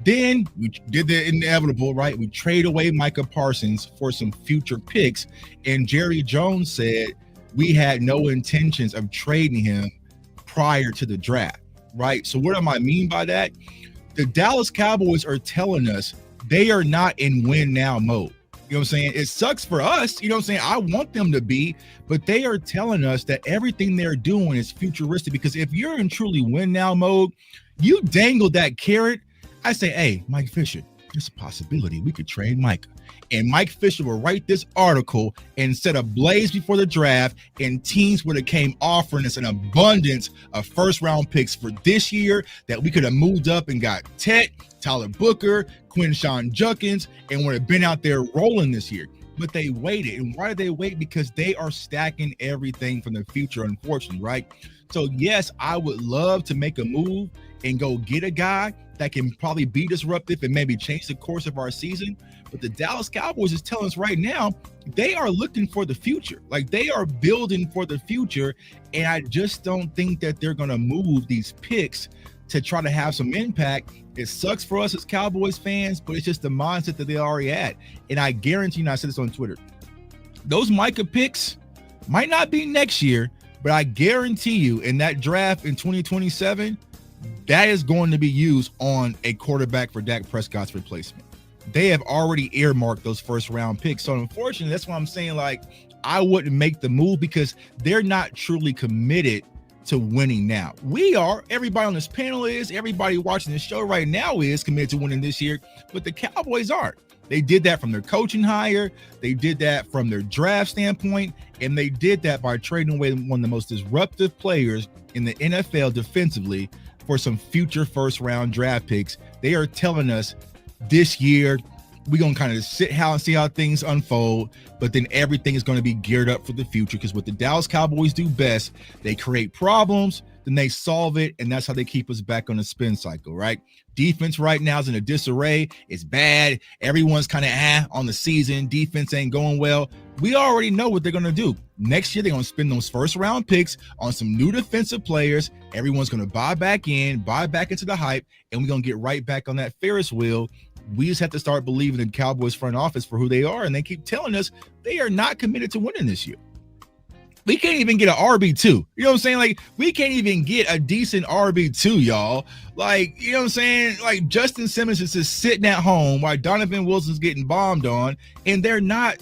Then we did the inevitable, right? We trade away Micah Parsons for some future picks, and Jerry Jones said we had no intentions of trading him prior to the draft, right? So what do I mean by that? The Dallas Cowboys are telling us they are not in win now mode. You know what I'm saying? It sucks for us. You know what I'm saying? I want them to be, but they are telling us that everything they're doing is futuristic because if you're in truly win now mode, you dangle that carrot. I say, hey, Mike Fisher, there's a possibility we could trade Micah. And Mike Fisher will write this article and set a blaze before the draft, and teams would have came offering us an abundance of 1st-round picks for this year that we could have moved up and got Tet, Tyler Booker, Quinshon Judkins, and would have been out there rolling this year. But they waited. And why did they wait? Because they are stacking everything from the future, unfortunately, right? So, yes, I would love to make a move and go get a guy that can probably be disruptive and maybe change the course of our season. But the Dallas Cowboys is telling us right now, they are looking for the future. Like they are building for the future. And I just don't think that they're going to move these picks to try to have some impact. It sucks for us as Cowboys fans, but it's just the mindset that they already at. And I guarantee you, and I said this on Twitter, those Micah picks might not be next year, but I guarantee you in that draft in 2027, that is going to be used on a quarterback for Dak Prescott's replacement. They have already earmarked those 1st-round picks. So unfortunately, that's why I'm saying, like, I wouldn't make the move because they're not truly committed to winning now. We are, everybody on this panel is, everybody watching this show right now is committed to winning this year, but the Cowboys aren't. They did that from their coaching hire, they did that from their draft standpoint, and they did that by trading away one of the most disruptive players in the NFL defensively for some future first-round draft picks. They are telling us this year, we're going to kind of sit how and see how things unfold, but then everything is going to be geared up for the future, because what the Dallas Cowboys do best, they create problems, then they solve it, and that's how they keep us back on the spin cycle, right? Defense right now is in a disarray. It's bad. Everyone's kind of on the season. Defense ain't going well. We already know what they're going to do. Next year, they're going to spend those first-round picks on some new defensive players. Everyone's going to buy back into the hype, and we're going to get right back on that Ferris wheel. We just have to start believing in the Cowboys front office for who they are, and they keep telling us they are not committed to winning this year. We can't even get an RB2. You know what I'm saying? Like, we can't even get a decent RB2, y'all. Like, you know what I'm saying? Like, Justin Simmons is just sitting at home while Donovan Wilson's getting bombed on, and they're not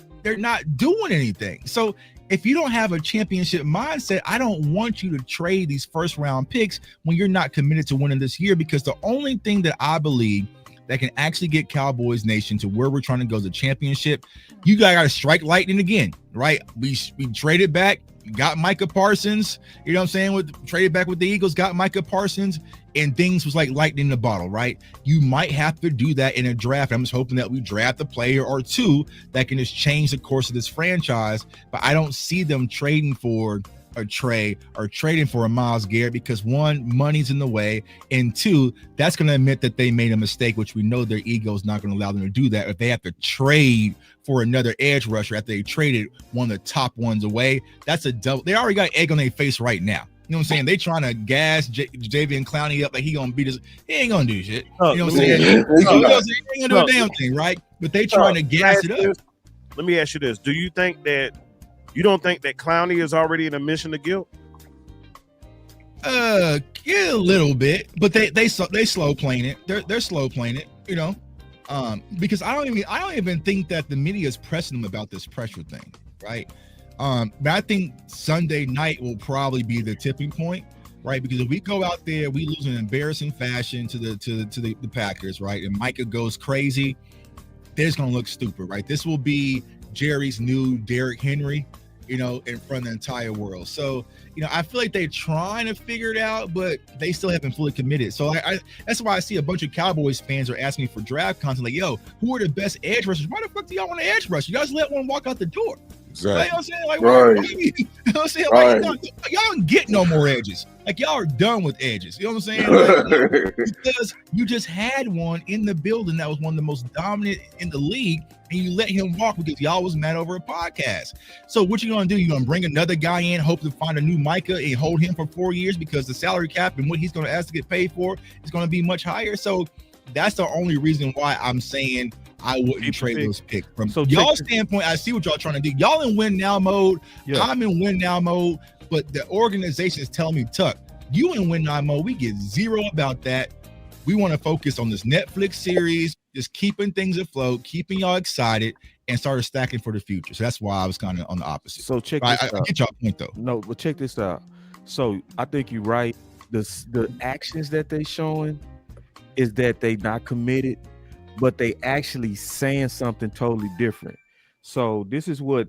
doing anything. So if you don't have a championship mindset, I don't want you to trade these first round picks when you're not committed to winning this year, because the only thing that I believe that can actually get Cowboys Nation to where we're trying to go as a championship, you guys got to strike lightning again, right? We traded back, got Micah Parsons, you know what I'm saying? Traded back with the Eagles, got Micah Parsons, and things was like lightning in the bottle, right? You might have to do that in a draft. I'm just hoping that we draft a player or two that can just change the course of this franchise, but I don't see them trading for a Trey or trading for a Myles Garrett, because one, money's in the way, and two, that's going to admit that they made a mistake, which we know their ego is not going to allow them to do that. If they have to trade for another edge rusher after they traded one of the top ones away, that's a double. They already got egg on their face right now. You know what I'm saying? They trying to gas Javian Clowney up like he gonna beat us. He ain't gonna do shit. You know what I'm saying? He ain't gonna do a damn thing, right? But they trying to gas it up. Let me ask you this: do you think that you don't think that Clowney is already in a mission of guilt? Yeah, a little bit, but they slow playing it. They're slow playing it, you know. Because I don't even think that the media is pressing them about this pressure thing, right? But I think Sunday night will probably be the tipping point, right? Because if we go out there, we lose in embarrassing fashion to the Packers, right? And Micah goes crazy, they're just gonna look stupid, right? This will be Jerry's new Derrick Henry, you know, in front of the entire world. So, you know, I feel like they're trying to figure it out, but they still haven't fully committed. So I that's why I see a bunch of Cowboys fans are asking me for draft content, like, yo, who are the best edge rushers? Why the fuck do y'all want to edge rush? You guys let one walk out the door. Exactly. Like, you know what I'm saying? Like, right. you know what I'm saying? Right. Like, y'all don't get no more edges. Like, y'all are done with edges. You know what I'm saying? Like, because you just had one in the building that was one of the most dominant in the league, and you let him walk because y'all was mad over a podcast. So what you gonna do? You gonna bring another guy in, hope to find a new Micah and hold him for 4 years because the salary cap and what he's gonna ask to get paid for is gonna be much higher. So that's the only reason why I'm saying I wouldn't trade those picks. From y'all's standpoint, I see what y'all trying to do. Y'all in win now mode. Yeah. I'm in win now mode, but the organization is telling me, Tuck, you in win now mode. We get zero about that. We want to focus on this Netflix series, just keeping things afloat, keeping y'all excited, and started stacking for the future. So that's why I was kind of on the opposite. So check this out. I get y'all point though. No, but check this out. So I think you're right. The actions that they showing is that they not committed, but they actually saying something totally different. So this is what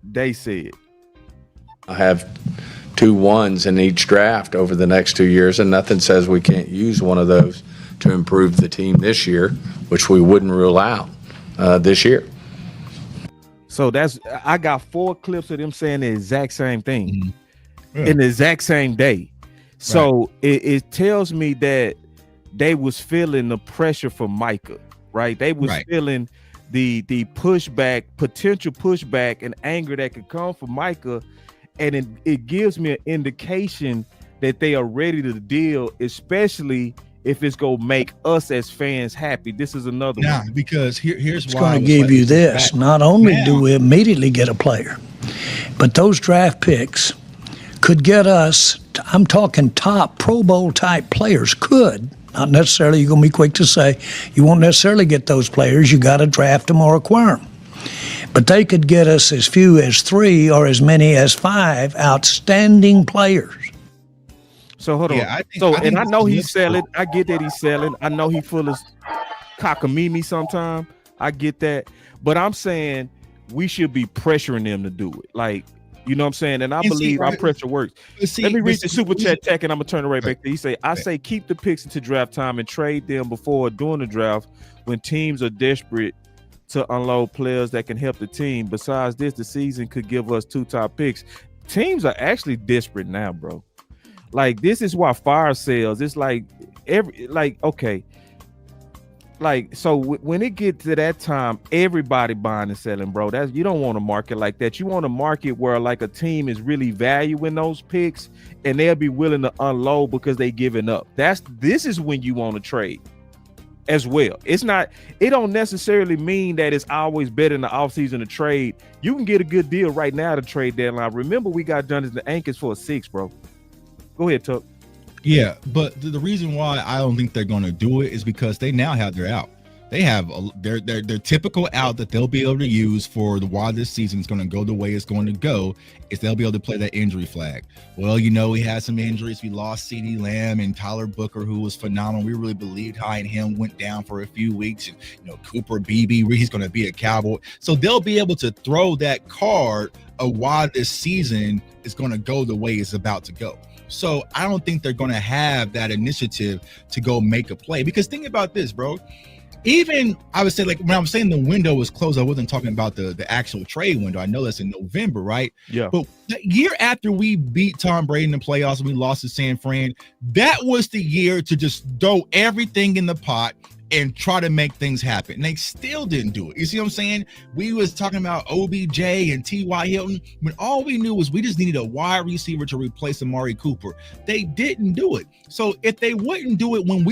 they said. I have 2 1s in each draft over the next 2 years, and nothing says we can't use one of those to improve the team this year, which we wouldn't rule out this year. So I got 4 clips of them saying the exact same thing in the exact same day. So it tells me that they was feeling the pressure from Micah, right? They was feeling the pushback, potential pushback and anger that could come from Micah. And it gives me an indication that they are ready to deal, especially if it's going to make us as fans happy. This is another one. Because here's it's why. It's going to give you this. Not only do we immediately get a player, but those draft picks could get us, I'm talking top Pro Bowl type players, could. Not necessarily, you're going to be quick to say, you won't necessarily get those players. You got to draft them or acquire them. But they could get us as few as 3 or as many as 5 outstanding players So hold on. Yeah, I and I think know the he's flip selling. I get that he's selling. I know he full of cockamamie sometimes. I get that. But I'm saying we should be pressuring them to do it. Like, you know what I'm saying? And I believe our pressure works. Let me read the super chat tech and I'm gonna turn it right back to you. He say, I say keep the picks into draft time and trade them before or during the draft when teams are desperate to unload players that can help the team. Besides this, the season could give us 2 top picks. Teams are actually desperate now, bro. Like, this is why fire sales. It's like okay. Like, so when it gets to that time, everybody buying and selling, bro. You don't want to market like that. You want a market where like a team is really valuing those picks and they'll be willing to unload because they giving up. This is when you want to trade as well. It don't necessarily mean that it's always better in the offseason to trade. You can get a good deal right now to trade deadline. Remember, we got Jonathan Ankins for a 6, bro. Go ahead, Tuck. Yeah, but the reason why I don't think they're going to do it is because they now have their out. They have their typical out that they'll be able to use for why this season is going to go the way it's going to go is they'll be able to play that injury flag. Well, we had some injuries. We lost CeeDee Lamb and Tyler Booker, who was phenomenal. We really believed high in him, went down for a few weeks. And, Cooper Beebe, he's going to be a Cowboy. So they'll be able to throw that card of why this season is going to go the way it's about to go. So I don't think they're going to have that initiative to go make a play. Because think about this, bro. Even I would say, like, when I was saying the window was closed, I wasn't talking about the actual trade window. I know that's in November, right? Yeah. But the year after we beat Tom Brady in the playoffs and we lost to San Fran, that was the year to just throw everything in the pot and try to make things happen. And they still didn't do it. You see what I'm saying? We was talking about OBJ and T.Y. Hilton, when all we knew was we just needed a wide receiver to replace Amari Cooper. They didn't do it. So if they wouldn't do it when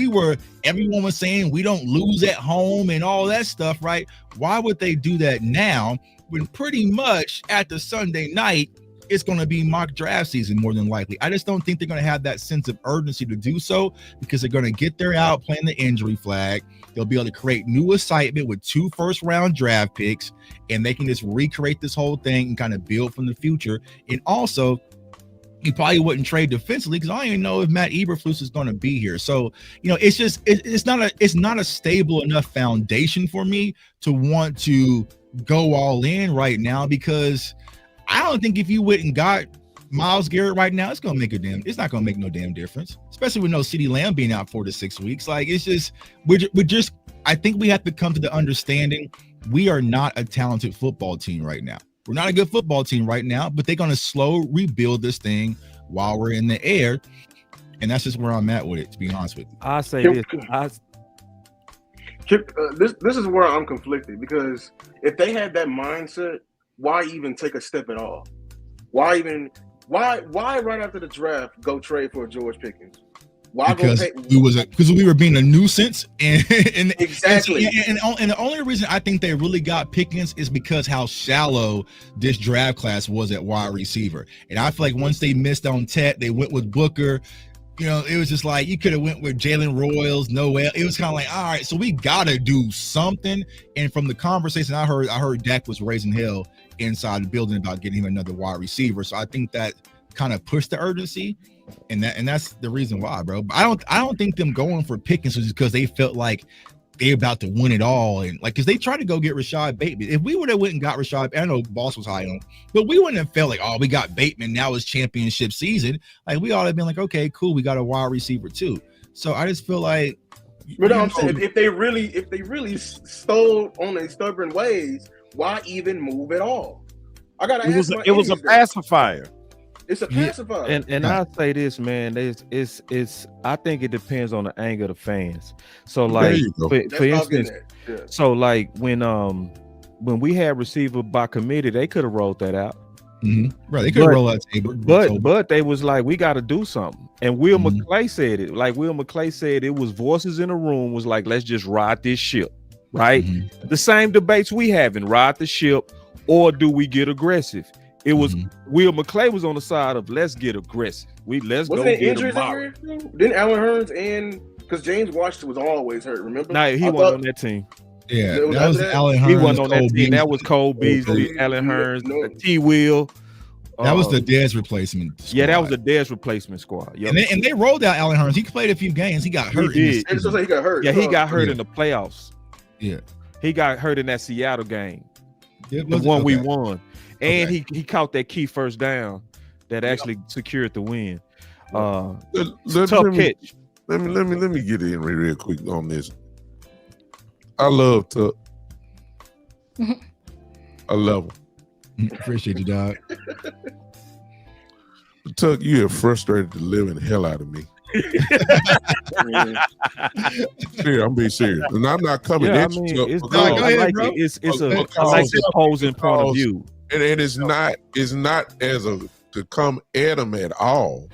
everyone was saying we don't lose at home and all that stuff, right? Why would they do that now when pretty much at the Sunday night, it's going to be mock draft season more than likely? I just don't think they're going to have that sense of urgency to do so because they're going to get their out playing the injury flag. They'll be able to create new excitement with 2 first-round draft picks, and they can just recreate this whole thing and kind of build from the future. And also, you probably wouldn't trade defensively because I don't even know if Matt Eberflus is going to be here. So, it's just it's not a stable enough foundation for me to want to go all in right now because I don't think if you went and got Myles Garrett right now, it's not going to make no damn difference, especially with no CeeDee Lamb being out 4 to 6 weeks. Like, it's just, I think we have to come to the understanding we are not a talented football team right now. We're not a good football team right now, but they're going to slow rebuild this thing while we're in the air. And that's just where I'm at with it, to be honest with you. I say this is where I'm conflicted because if they had that mindset, why even take a step at all? Why right after the draft go trade for George Pickens? Why because we were being a nuisance and exactly. And the only reason I think they really got Pickens is because how shallow this draft class was at wide receiver. And I feel like once they missed on Tet, they went with Booker. It was just like you could have went with Jalen Royals, Noel. It was kind of like, all right, so we gotta do something. And from the conversation I heard Dak was raising hell inside the building about getting him another wide receiver. So I think that kind of pushed the urgency, and that's the reason why, bro. But I don't think them going for Pickens was just because they felt like they about to win it all, and like because they tried to go get Rashad Bateman. If we would have went and got Rashad, I know Boss was high on him, but we wouldn't have felt like, oh, we got Bateman, now it's championship season. Like we ought to have been like, okay, cool, we got a wide receiver too. So I just feel like, but I'm saying if they really stole on their stubborn ways, why even move at all? I gotta ask. It was a pacifier. It's a pacifier. And I say this, man, it's I think it depends on the anger of the fans. So like for instance, so like when we had receiver by committee, they could have rolled that out. Mm-hmm. Right, they could roll out Tabor. But they was like, we got to do something. And Will McClay said it. Like Will McClay said, it was voices in the room was like, let's just ride this ship, right? The same debates we having, ride the ship, or do we get aggressive? It was Will McClay was on the side of let's get aggressive. Let's go get them out. Didn't Allen Hurns and because James Washington was always hurt, remember? No, he wasn't on that team. Yeah, that was Allen Hurns. He wasn't on that team. That was Cole Beasley, Allen Hurns, T. Will. That was the Dez replacement squad. Yeah, that was the Dez replacement squad. Yep. And they rolled out Allen Hurns. He played a few games. He got hurt. He did. He got hurt. Yeah, he got hurt in the playoffs. Yeah. He got hurt in that Seattle game. The one we won. And he caught that key first down that actually secured the win. Tough catch. Let me get in real quick on this. I love Tuck. I love him. Appreciate you, dog. Tuck, you have frustrated the living hell out of me. I'm being serious, and I'm not coming at you. Tuck, it's I like the opposing point of view, and it's not as a to come at him at all,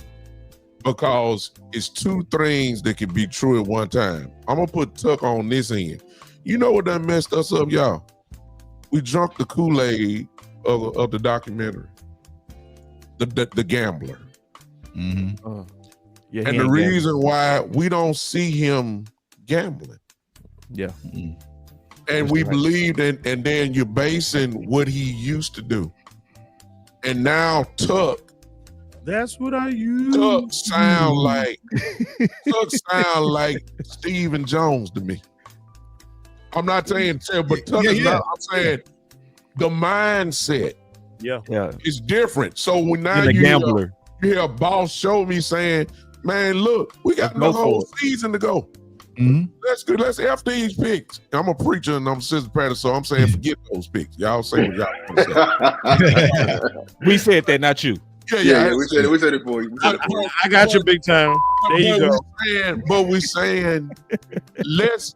because it's two things that can be true at one time. I'm gonna put Tuck on this end. You know what done messed us up, y'all? We drunk the Kool-Aid of the documentary, the gambler. Mm-hmm. And the reason why we don't see him gambling. Yeah. Mm-hmm. And we believed in, and then you're basing what he used to do. And now Tuck. That's what I use. Tuck sound like Stephen Jones to me. I'm not saying, but Tuck is not. I'm saying the mindset. Yeah. It's different. So when now you hear a boss show me saying, man, look, we got the whole season to go. Mm-hmm. That's good. Let's F these picks. I'm a preacher and I'm a sister pastor, so I'm saying forget those picks. Y'all say what y'all want to say. We said that, not you. Yeah, we said it for you. I got you big time. There you go. But we're saying let's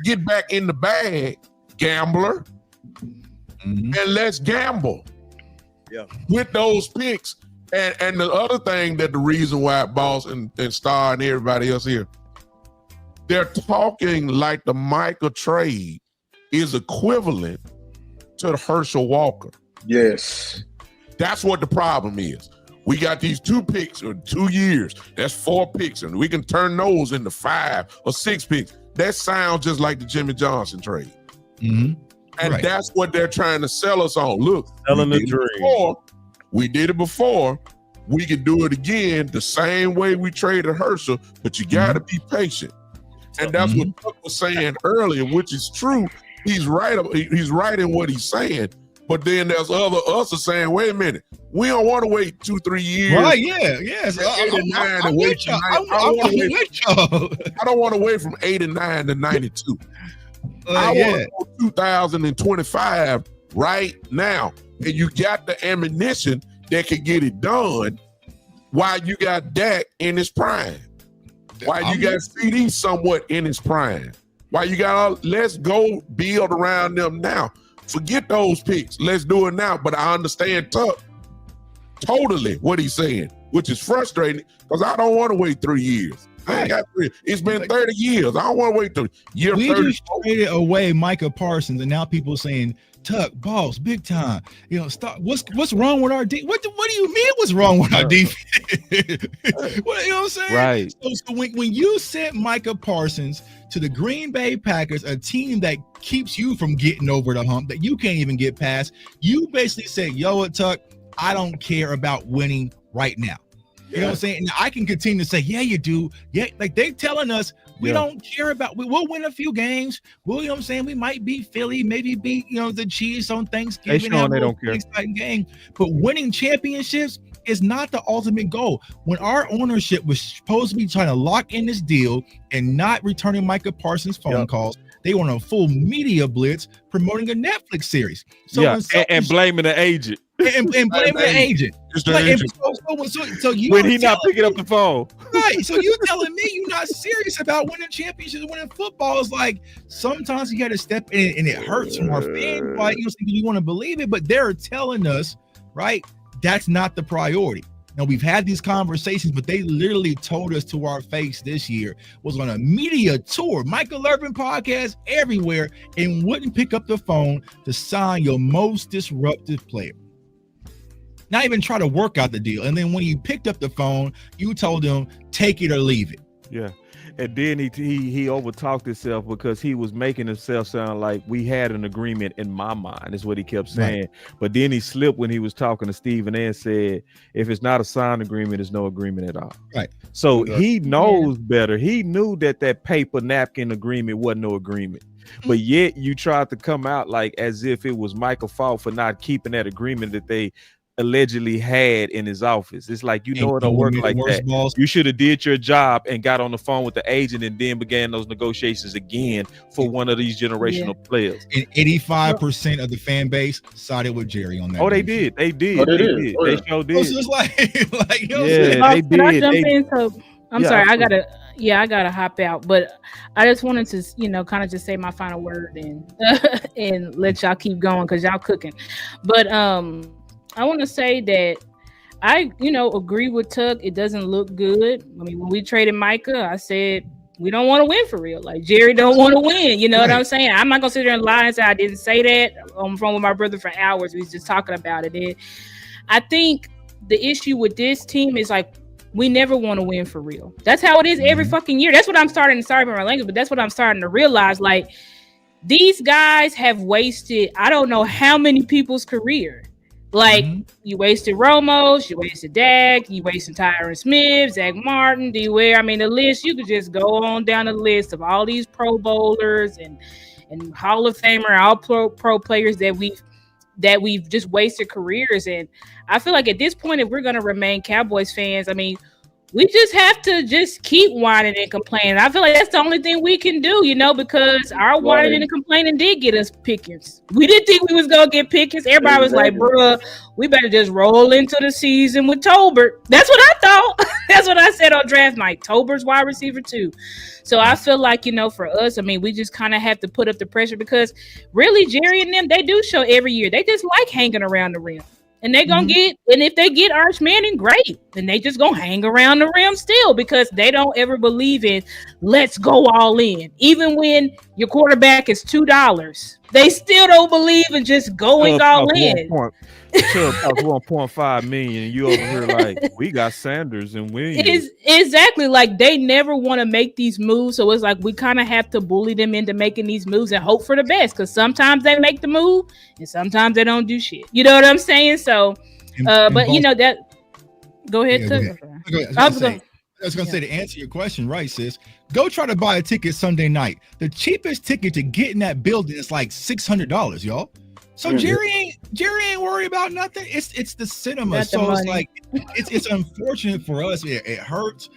get back in the bag, gambler, and let's gamble. Yeah. With those picks. And the other thing that the reason why Boss and Star and everybody else here, they're talking like the Micah trade is equivalent to the Herschel Walker. Yes. That's what the problem is. We got these 2 picks in 2 years. That's 4 picks, and we can turn those into 5 or 6 picks. That sounds just like the Jimmy Johnson trade. Mm-hmm. And that's what they're trying to sell us on. Look, selling the dream. We did it before. We can do it again the same way we traded Herschel, but you got to be patient. And that's what Tuck was saying earlier, which is true. He's right. He's right in what he's saying. But then there's us are saying, wait a minute, we don't want to wait 2-3 years. Right? Yeah. So I don't want to wait from 89 to 92. I want to go 2025 right now. And you got the ammunition that can get it done while you got Dak in his prime. While you got CD somewhat in his prime. While you got let's go build around them now. Forget those picks. Let's do it now. But I understand Tuck totally what he's saying, which is frustrating because I don't want to wait 3 years. I ain't got 3. It's been 30 years. I don't want to wait 3 years. We just traded away Micah Parsons, and now people saying, Tuck, Boss, big time. You know, stop. What's wrong with our defense? What do you mean? What's wrong with our defense? You know what I'm saying? Right. So when you sent Micah Parsons to the Green Bay Packers, a team that keeps you from getting over the hump that you can't even get past, you basically said, "Yo, Tuck, I don't care about winning right now." You know what I'm saying? And I can continue to say, yeah, you do. Yeah, like they're telling us we don't care about, we'll win a few games. Well, you know what I'm saying? We might beat Philly, maybe beat, the Chiefs on Thanksgiving. They don't care. Exciting game. But winning championships is not the ultimate goal. When our ownership was supposed to be trying to lock in this deal and not returning Micah Parsons' phone calls, they were on a full media blitz promoting a Netflix series. So and blaming the agent. And blaming the agent. So when he not picking up the phone. Right. So you telling me you're not serious about winning championships, winning football? Is like sometimes you got to step in and it hurts from our fans. Like, you want to believe it, but they're telling us, right, that's not the priority. Now, we've had these conversations, but they literally told us to our face this year was on a media tour, Michael Irvin podcast everywhere, and wouldn't pick up the phone to sign your most disruptive player. Not even try to work out the deal. And then when you picked up the phone, you told them, take it or leave it. Yeah. And then he overtalked himself because he was making himself sound like we had an agreement in my mind, is what he kept saying. Right. But then he slipped when he was talking to Stephen and said, if it's not a signed agreement, it's no agreement at all. Right. So he knows better. He knew that paper napkin agreement wasn't no agreement. But yet you tried to come out like as if it was Michael's fault for not keeping that agreement that they allegedly had in his office. It's like, it don't work like that. Balls. You should have did your job and got on the phone with the agent and then began those negotiations again for one of these generational players. And 85% of the fan base sided with Jerry on that. Oh, they did. They did. Oh, they did. Oh, they sure did. So it's like, you know they did. I jump in? So I'm sorry. I gotta hop out, but I just wanted to, kind of just say my final word and let y'all keep going because y'all cooking. But I want to say that I, agree with Tuck. It doesn't look good. I mean, when we traded Micah, I said we don't want to win for real. Like Jerry don't want to win. You know what I'm saying? I'm not gonna sit there and lie and say I didn't say that. On the phone with my brother for hours. We was just talking about it. And I think the issue with this team is like we never want to win for real. That's how it is every fucking year. That's what I'm sorry for my language, but that's what I'm starting to realize. Like these guys have wasted I don't know how many people's career. Like you wasted Romo, you wasted Dak, you wasted Tyron Smith, Zach Martin, D. Ware. I mean, the list, you could just go on down the list of all these Pro Bowlers and Hall of Famer, all pro players that we've just wasted careers. And I feel like at this point, if we're gonna remain Cowboys fans, I mean, we just have to just keep whining and complaining. I feel like that's the only thing we can do, because our whining and complaining did get us Pickens. We didn't think we was going to get Pickens. Everybody was like, bruh, we better just roll into the season with Tolbert. That's what I thought. That's what I said on draft night. Tolbert's wide receiver too. So I feel like, for us, I mean, we just kind of have to put up the pressure because really Jerry and them, they do show every year. They just like hanging around the rim. And they're going to get, and if they get Arch Manning, great. Then they just going to hang around the rim still because they don't ever believe in let's go all in. Even when your quarterback is $2, they still don't believe in just going all in. Chubb costs 1.5 million, and you over here like we got Sanders and Williams. Exactly, like they never want to make these moves, so it's like we kind of have to bully them into making these moves and hope for the best. Because sometimes they make the move, and sometimes they don't do shit. You know what I'm saying? So, but that. Go ahead, I was going to say to answer your question, right, sis? Go try to buy a ticket Sunday night. The cheapest ticket to get in that building is like $600, y'all. So Jerry ain't worried about nothing. It's the cinema. So it's like it's unfortunate for us. It hurts.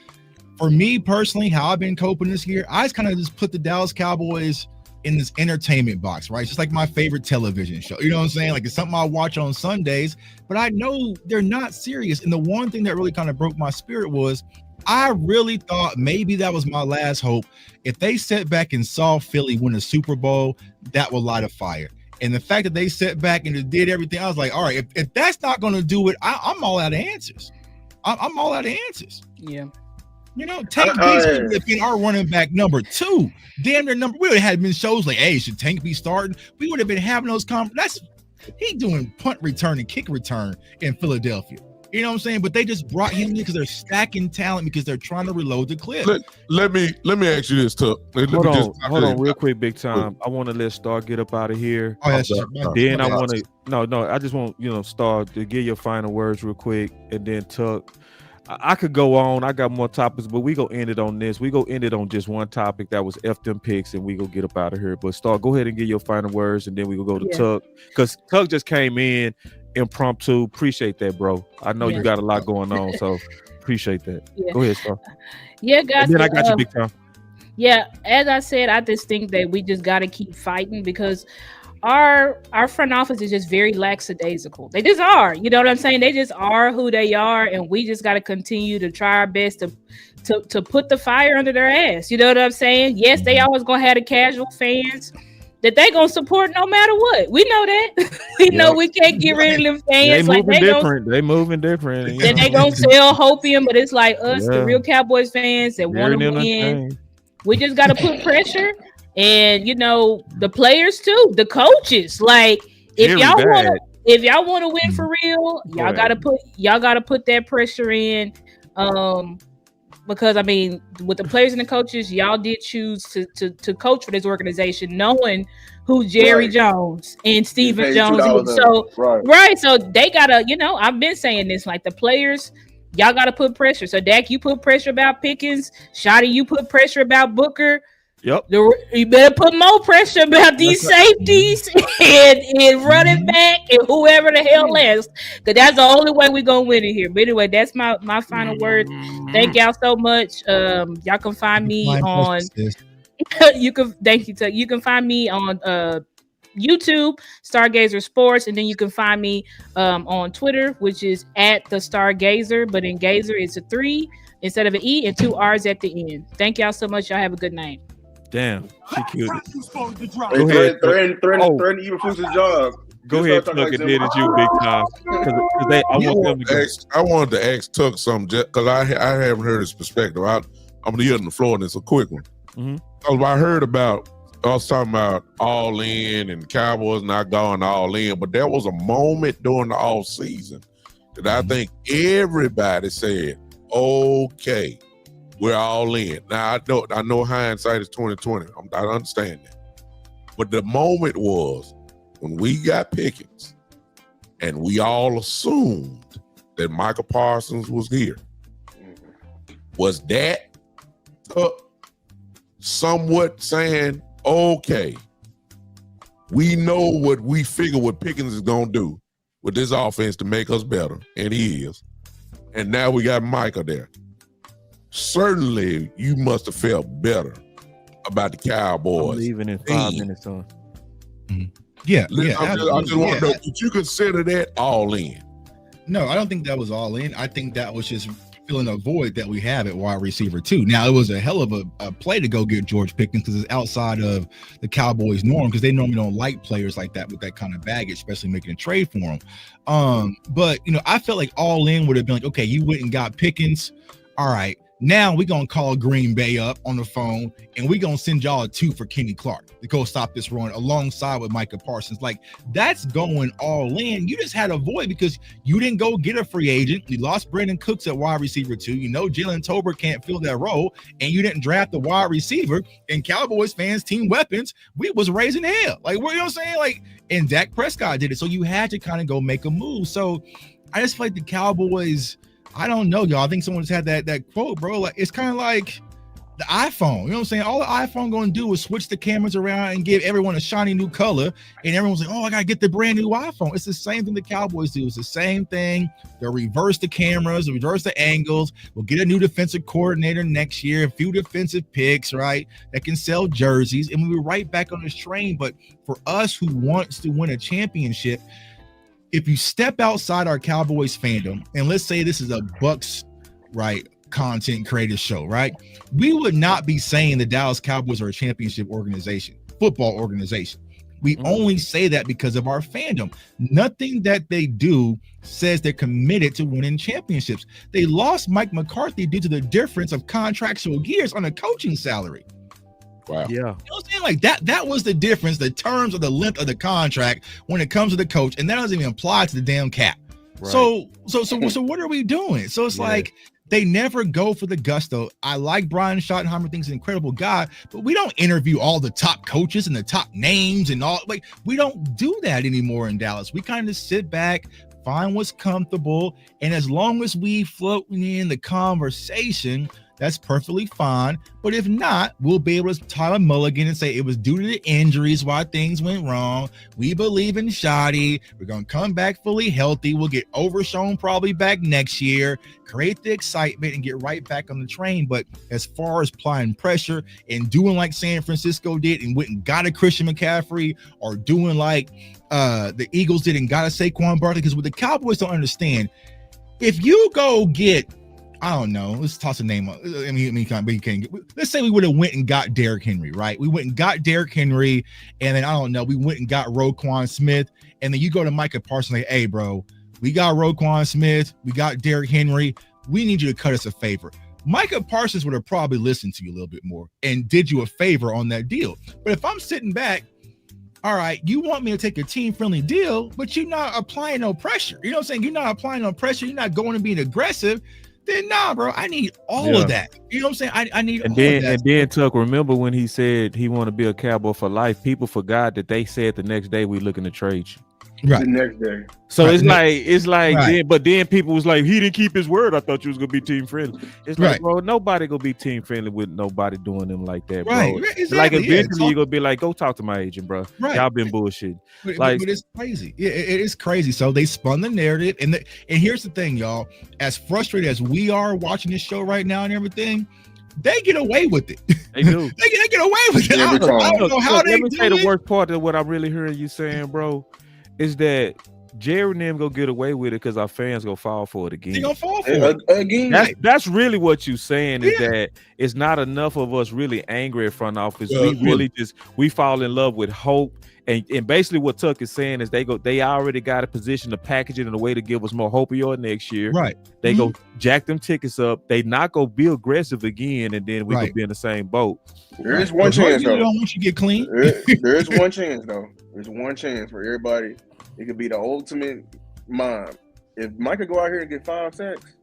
For me personally, how I've been coping this year, I just put the Dallas Cowboys in this entertainment box, right? It's just like my favorite television show. You know what I'm saying? Like it's something I watch on Sundays, but I know they're not serious. And the one thing that really kind of broke my spirit was I really thought maybe that was my last hope. If they sat back and saw Philly win a Super Bowl, that would light a fire. And the fact that they sat back and did everything, I was like, all right, if that's not going to do it, I'm all out of answers. I'm all out of answers. Yeah. Tank B would have been our running back number 2. Damn near number. We would have had been shows like, hey, should Tank be starting? We would have been having those conversations. He doing punt return and kick return in Philadelphia. You know what I'm saying? But they just brought him in because they're stacking talent because they're trying to reload the clip. Let me ask you this, Tuck. Hold on, real quick, big time. I want to let Star get up out of here. Oh, yes, then I want to I just want Star to give your final words real quick, and then Tuck. I could go on. I got more topics, but we go end it on this. We go end it on just one topic that was F them picks, and we go get up out of here. But Star, go ahead and give your final words, and then we go to Tuck because Tuck just came in impromptu. Appreciate that, bro. I know you got a lot going on, so appreciate that. Go ahead, Star. Yeah, guys. And then I got you big time. Yeah, as I said, I just think that we just got to keep fighting because our front office is just very lackadaisical. They just are. You know what I'm saying? They just are who they are, and we just got to continue to try our best to put the fire under their ass. You know what I'm saying? Yes, they always gonna have the casual fans that they gonna support no matter what. We know that. We know we can't get rid of them fans. They moving different. Then they gonna sell hopium, but it's like us, the real Cowboys fans that want to win. We just gotta put pressure. And the players too, the coaches. Like if y'all want to win for real, y'all gotta put that pressure in. because I mean, with the players and the coaches, y'all did choose to coach for this organization, knowing who Jerry Jones and Stephen Jones is. So right, so they gotta, I've been saying this, like the players, y'all gotta put pressure. So Dak, you put pressure about Pickens. Shotty, you put pressure about Booker. Yep. You better put more pressure about these safeties and running back and whoever the hell left, because that's the only way we're gonna win it here. But anyway, that's my final word. Thank y'all so much. Y'all can find me on you can find me on YouTube, Stargazer Sports, and then you can find me on Twitter, which is at the Stargazer, but in Gazer it's a 3 instead of an E and 2 R's at the end. Thank y'all so much. Y'all have a good night. Damn, she killed it. Go ahead. Threaten even Fuchs' job. Go ahead, Tuck, and did it you, big time. I wanted to ask Tuck something because I haven't heard his perspective. I'm going to yield on the floor, and it's a quick one. I heard about us talking about all in and Cowboys not going all in, but there was a moment during the off season that I think everybody said, okay, we're all in. Now I know hindsight is 2020. I understand that. But the moment was when we got Pickens and we all assumed that Michael Parsons was here. Was that somewhat saying, okay, we know what we figure what Pickens is going to do with this offense to make us better, and he is. And now we got Micah there. Certainly, you must have felt better about the Cowboys. I'm leaving in 5 minutes on. Yeah, I just want to know, did you consider that all in? No, I don't think that was all in. I think that was just filling a void that we have at wide receiver too. Now, it was a hell of a play to go get George Pickens because it's outside of the Cowboys' norm, because they normally don't like players like that with that kind of baggage, especially making a trade for him. But I felt like all in would have been like, okay, you went and got Pickens. All right, now we're going to call Green Bay up on the phone and we're going to send y'all a 2 for Kenny Clark to go stop this run alongside with Micah Parsons. Like, that's going all in. You just had a void because you didn't go get a free agent. You lost Brandon Cooks at wide receiver 2. Jalen Tolbert can't fill that role, and you didn't draft the wide receiver. And Cowboys fans, team weapons, we was raising hell. Like, what, I'm saying? Like, and Dak Prescott did it. So you had to kind of go make a move. So I just feel like the Cowboys, I don't know, y'all. I think someone just had that quote, bro. Like, it's kind of like the iPhone. You know what I'm saying? All the iPhone going to do is switch the cameras around and give everyone a shiny new color. And everyone's like, oh, I got to get the brand new iPhone. It's the same thing the Cowboys do. It's the same thing. They'll reverse the cameras, they'll reverse the angles. We'll get a new defensive coordinator next year, a few defensive picks, right, that can sell jerseys. And we'll be right back on this train. But for us who wants to win a championship, if you step outside our Cowboys fandom, and let's say this is a Bucks, right, content creator show, right, we would not be saying the Dallas Cowboys are a championship organization, football organization. We only say that because of our fandom. Nothing that they do says they're committed to winning championships. They lost Mike McCarthy due to the difference of contractual years on a coaching salary. Wow. Yeah. You know what I'm saying? Like that was the difference, the terms of the length of the contract when it comes to the coach, and that doesn't even apply to the damn cap. Right. So what are we doing? So it's like they never go for the gusto. I like Brian Schottenheimer, thinks he's an incredible guy, but we don't interview all the top coaches and the top names and all. Like, we don't do that anymore in Dallas. We kind of sit back, find what's comfortable, and as long as we float in the conversation, that's perfectly fine. But if not, we'll be able to tie a mulligan and say it was due to the injuries why things went wrong. We believe in Shoddy. We're going to come back fully healthy. We'll get Overshown probably back next year, create the excitement, and get right back on the train. But as far as applying pressure and doing like San Francisco did and went and got a Christian McCaffrey, or doing like the Eagles did and got a Saquon Barkley, because what the Cowboys don't understand, if you go get, I don't know, let's toss a name. Let's say we would have went and got Derrick Henry, right? We went and got Derrick Henry, and then I don't know, we went and got Roquan Smith, and then you go to Micah Parsons, like, hey, bro, we got Roquan Smith, we got Derrick Henry, we need you to cut us a favor. Micah Parsons would have probably listened to you a little bit more and did you a favor on that deal. But if I'm sitting back, all right, you want me to take a team-friendly deal, but you're not applying no pressure. You know what I'm saying? You're not applying no pressure. You're not going and being aggressive. then nah, bro. I need all of that. You know what I'm saying? I need all of that. And then Tuck, remember when he said he want to be a Cowboy for life? People forgot that they said the next day we looking to trade you. Right. The next day. So Right. it's like Right. then people was like, he didn't keep his word. I thought you was gonna be team friendly. It's like, Right. bro, nobody gonna be team friendly with nobody doing them like that, bro. Right. Exactly. Like Yeah, eventually you're gonna be like, go talk to my agent, bro. Right. Y'all been bullshitting. But it's crazy. Yeah, it is crazy. So they spun the narrative, and here's the thing, y'all. As frustrated as we are watching this show right now and everything, they get away with it. They do. they get away with it. I don't know how they Let me do say the it. worst part of what I'm really hearing you saying, bro, is that Jerry and them go get away with it because our fans go fall for it again. They gonna fall for it again. That's really what you saying is that it's not enough of us really angry at front office. We really we fall in love with hope. And basically what Tuck is saying is they already got a position to package it in a way to give us more hope next year. Right. They go jack them tickets up. They not go be aggressive again, and then we could be in the same boat. There is one chance though. Once you get clean. There is one chance though. There's one chance for everybody. It could be the ultimate mime. If Mike could go out here and get 5 sacks,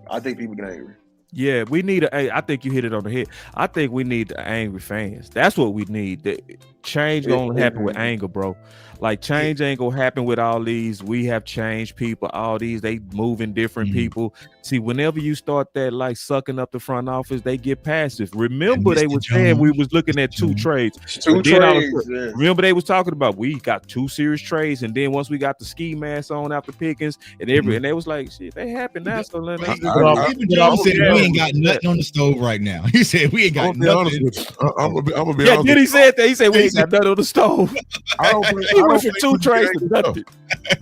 I think people get angry. Yeah, we need I think you hit it on the head. I think we need angry fans. That's what we need. The change gonna happen with anger, bro. Like change ain't gonna happen with all these. We have changed people. All these they moving different people. See, whenever you start that like sucking up the front office, they get passive. Remember, they was saying we was looking at 2 trades. Two trades. Remember, they was talking about we got 2 serious trades, and then once we got the ski mask on after Pickens, and and they was like, shit, they happen now. So let Even Jones said we ain't got nothing on the stove right now. He said we ain't got nothing. I'm gonna be honest. Yeah, then he said that. He said we ain't got nothing on the stove. I don't think He went from 2 trades to nothing.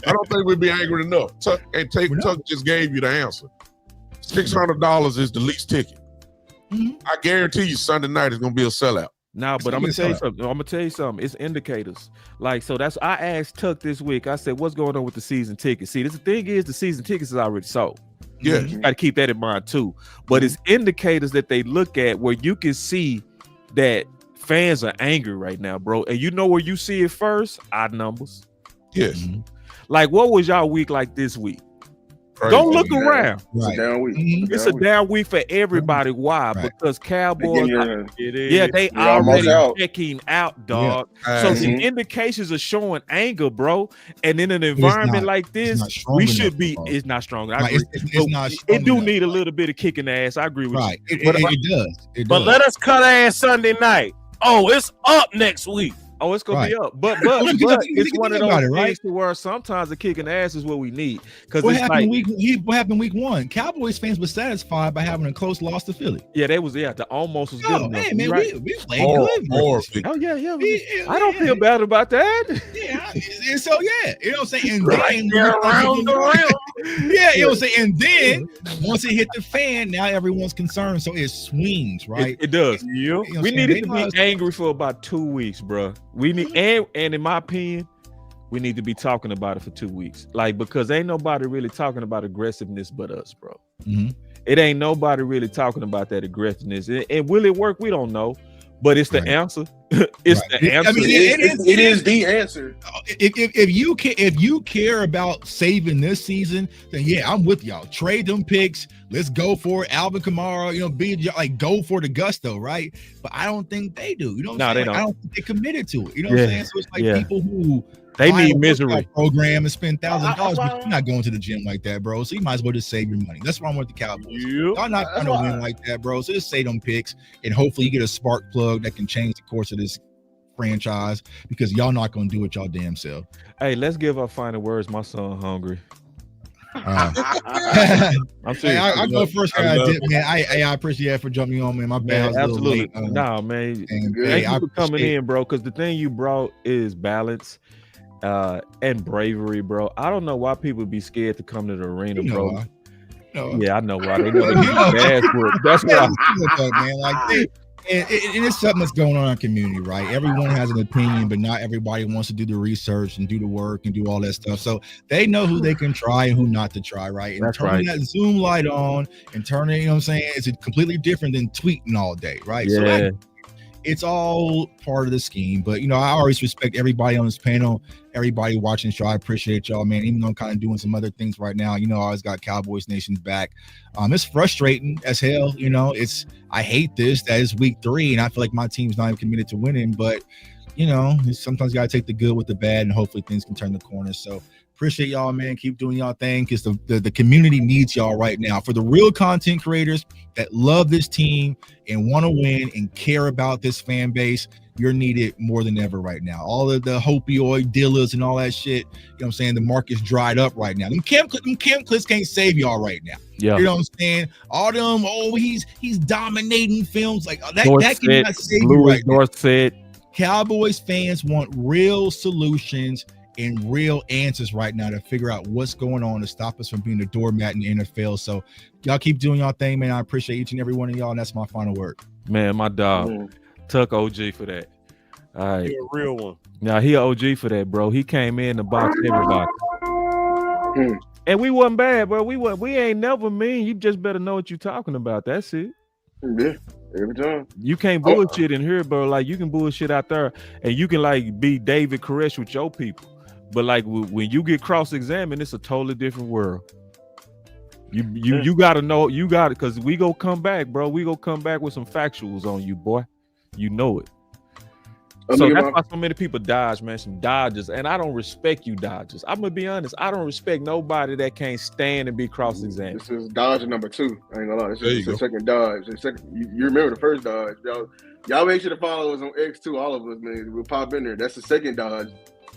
I don't think we'd be angry enough. Tuck just gave you the answer. $600 is the least ticket. I guarantee you Sunday night is gonna be a sellout. No, but I'm gonna tell you something. It's indicators. Like, so that's I asked Tuck this week. I said, what's going on with the season tickets? See, the thing is the season tickets is already sold. Yeah, you got to keep that in mind too. But it's indicators that they look at where you can see that fans are angry right now, bro. And you know where you see it first? Odd numbers. Yes. Like, what was y'all week like this week? Crazy. Go look around. It's a down week. It's a down week for everybody. Why? Because Cowboys, they They're almost already out. checking out, dog. So the indications are showing anger, bro. And in an environment like this, we should be. It's not strong. I agree. It's not strong it do enough. need a little bit of kicking ass. I agree with you. It does. But let us cut ass Sunday night. Oh, it's up next week. Oh, it's gonna be up, but it's one of those things to where sometimes the kicking ass is what we need. Because what happened week 1? Cowboys fans were satisfied by having a close loss to Philly. Yeah, they was the almost was good enough. Man, right. we played good. Oh yeah. I don't feel bad about that. Yeah, and so you know what I'm saying. And then around the rim. You know what I'm saying. And then once it hit the fan, now everyone's concerned. So it swings, right? It does. You know we needed to be angry for about 2 weeks, bro. We need, and in my opinion, we need to be talking about it for 2 weeks. Like, because ain't nobody really talking about aggressiveness but us, bro. It ain't nobody really talking about that aggressiveness. And will it work? We don't know. But it's the answer. It's the answer. I mean, it is the answer. If you care about saving this season, then yeah, I'm with y'all. Trade them picks. Let's go for it. Alvin Kamara, go for the gusto, right? But I don't think they do. You know what I'm saying? They don't. I don't think they're committed to it. You know what I'm saying? So it's like people who they buy need a misery workout program and spend $1,000, but you're not going to the gym like that, bro. So you might as well just save your money. That's why I'm with the Cowboys. Y'all not going to win like that, bro. So just save them picks, and hopefully you get a spark plug that can change the course of this franchise, because y'all not going to do it y'all damn self. Hey, let's give our final words. My son hungry. I'm serious. I go first. Man. I appreciate that for jumping on, man. My bad. Absolutely. Nah, man. Thank you for coming in, bro. Because the thing you brought is balance and bravery, bro. I don't know why people be scared to come to the arena, bro. Yeah, I know why. They know that's why. Man, like and it's something that's going on in our community, right? Everyone has an opinion, but not everybody wants to do the research and do the work and do all that stuff. So they know who they can try and who not to try, right? And turning that Zoom light on and turning, you know what I'm saying, it's completely different than tweeting all day, right? Yeah. So it's all part of the scheme. But I always respect everybody on this panel, everybody watching the show. I appreciate y'all, man. Even though I'm kind of doing some other things right now, I always got Cowboys Nation's back. It's frustrating as hell. I hate this. That is week 3, and I feel like my team's not even committed to winning. But sometimes you gotta take the good with the bad, and hopefully things can turn the corner. So appreciate y'all, man. Keep doing y'all thing, because the community needs y'all right now. For the real content creators that love this team and want to win and care about this fan base, you're needed more than ever right now. All of the opioid dealers and all that shit, what I'm saying? The market's dried up right now. Them camp clips can't save y'all right now. Yeah. You know what I'm saying? All them, he's dominating films like that cannot save you right now. Cowboys fans want real solutions and real answers right now to figure out what's going on to stop us from being a doormat in the NFL. So y'all keep doing y'all thing, man. I appreciate each and every one of y'all, and that's my final word. Man, my dog, Tuck OG for that. All right. He a real one. Now he OG for that, bro. He came in to box everybody. And we wasn't bad, bro. We ain't never mean. You just better know what you're talking about. That's it. Yeah. Every time. You can't bullshit in here, bro. Like, you can bullshit out there, and you can like be David Koresh with your people. But like when you get cross-examined, it's a totally different world. You gotta know, because we go come back, bro. We go come back with some factuals on you, boy. You know it. So that's why so many people dodge, man. Some dodgers, and I don't respect you, dodgers. I'm gonna be honest. I don't respect nobody that can't stand and be cross-examined. This is dodge number 2. I ain't gonna lie. This is the second dodge. You remember the first dodge, y'all make sure to follow us on X2. All of us, man. We'll pop in there. That's the second dodge.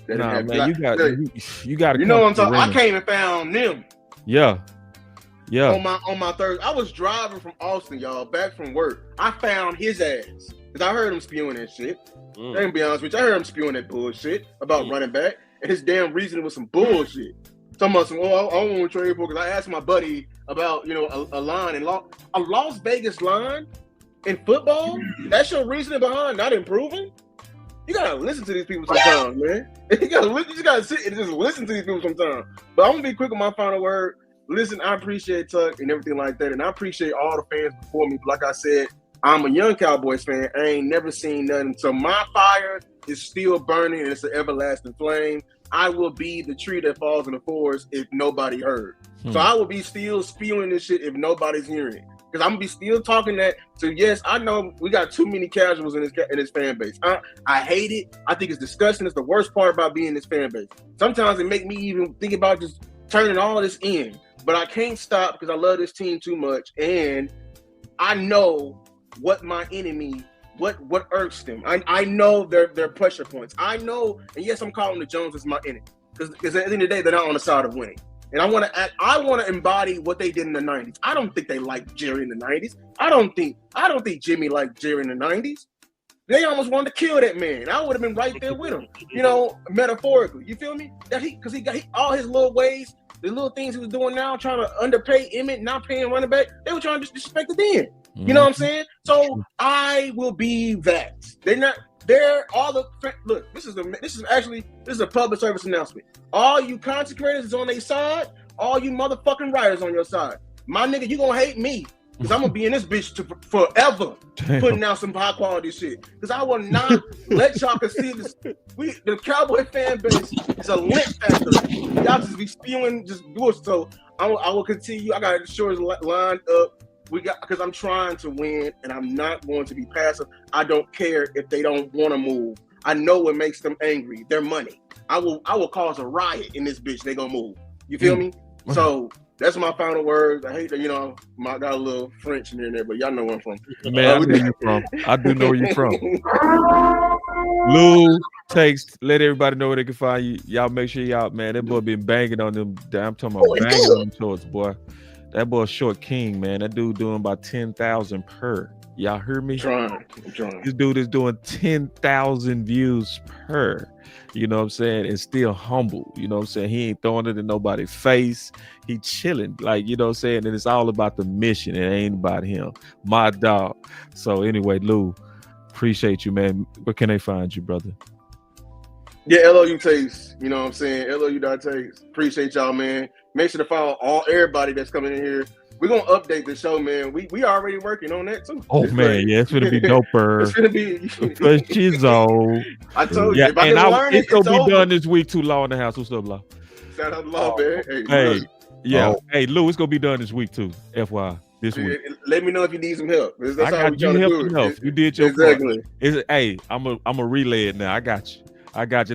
Nah, man, you got to. You know what I'm talking? I came and found them. Yeah. On my Thursday, I was driving from Austin, y'all, back from work. I found his ass because I heard him spewing that shit. I can be honest with you. I heard him spewing that bullshit about running back, and his damn reasoning was some bullshit. Talking about some, I don't want to trade for, because I asked my buddy about a line in a Las Vegas line in football. That's your reasoning behind not improving. You gotta listen to these people sometimes, man. You just gotta sit and just listen to these people sometimes. But I'm gonna be quick with my final word. Listen, I appreciate Tuck and everything like that, and I appreciate all the fans before me. But like I said, I'm a young Cowboys fan. I ain't never seen nothing. So my fire is still burning, and it's an everlasting flame. I will be the tree that falls in the forest if nobody heard. So I will be still spewing this shit if nobody's hearing it. Because I'm gonna be still talking that. So yes, I know we got too many casuals in this fan base. I hate it. I think it's disgusting. It's the worst part about being in this fan base. Sometimes it make me even think about just turning all this in. But I can't stop because I love this team too much, and I know what my enemy, what irks them. I know their pressure points. I know, and yes, I'm calling the Joneses my enemy because at the end of the day, they're not on the side of winning. And I want to embody what they did in the 90s. I don't think they liked Jerry in the 90s. I don't think Jimmy liked Jerry in the 90s. They almost wanted to kill that man. I would have been right there with him, metaphorically. You feel me? That because he got all his little ways, the little things he was doing now, trying to underpay Emmett, not paying running back. They were trying to disrespect the then. You know what I'm saying? So I will be that. They're all the look. This is a public service announcement. All you content creators is on their side. All you motherfucking writers on your side. My nigga, you gonna hate me because I'm gonna be in this bitch forever putting out some high quality shit. Because I will not let y'all see this. The Cowboy fan base is a lit factor. Y'all just be spewing, just do it. So I will continue. I got shorts lined up. Because I'm trying to win, and I'm not going to be passive. I don't care if they don't want to move. I know what makes them angry. Their money. I will cause a riot in this bitch. They gonna move. You feel me? So that's my final words. I hate that, I got a little French in there, but y'all know where I'm from. Man, I know you from. I do know where you're from. Lou takes. Let everybody know where they can find you. Y'all make sure y'all, man. That boy been banging on them. I'm talking about banging on them shorts, boy. That boy Short King, man. That dude doing about 10,000 per. Y'all hear me? I'm trying. This dude is doing 10,000 views per. You know what I'm saying? And still humble. You know what I'm saying? He ain't throwing it in nobody's face. He chilling. Like, you know what I'm saying? And it's all about the mission. It ain't about him. My dog. So anyway, Lou, appreciate you, man. Where can they find you, brother? Yeah, LOU Taste. You know what I'm saying? LOU.Taste. Appreciate y'all, man. Make sure to follow everybody that's coming in here. We're gonna update the show, man. We already working on that too. Oh man, yeah, it's gonna be doper. It's gonna be Chizo. I told you, Yeah, if I and can learn it's gonna be over. done this week too. Law in the house. What's up, Law? Shout out to Law, man. Hey, yeah. Hey, Lou, it's gonna be done this week too. FY, this week. Let me know if you need some help. That's I how got you helping enough. You did your part. Hey, I'm a relay it now. I got you.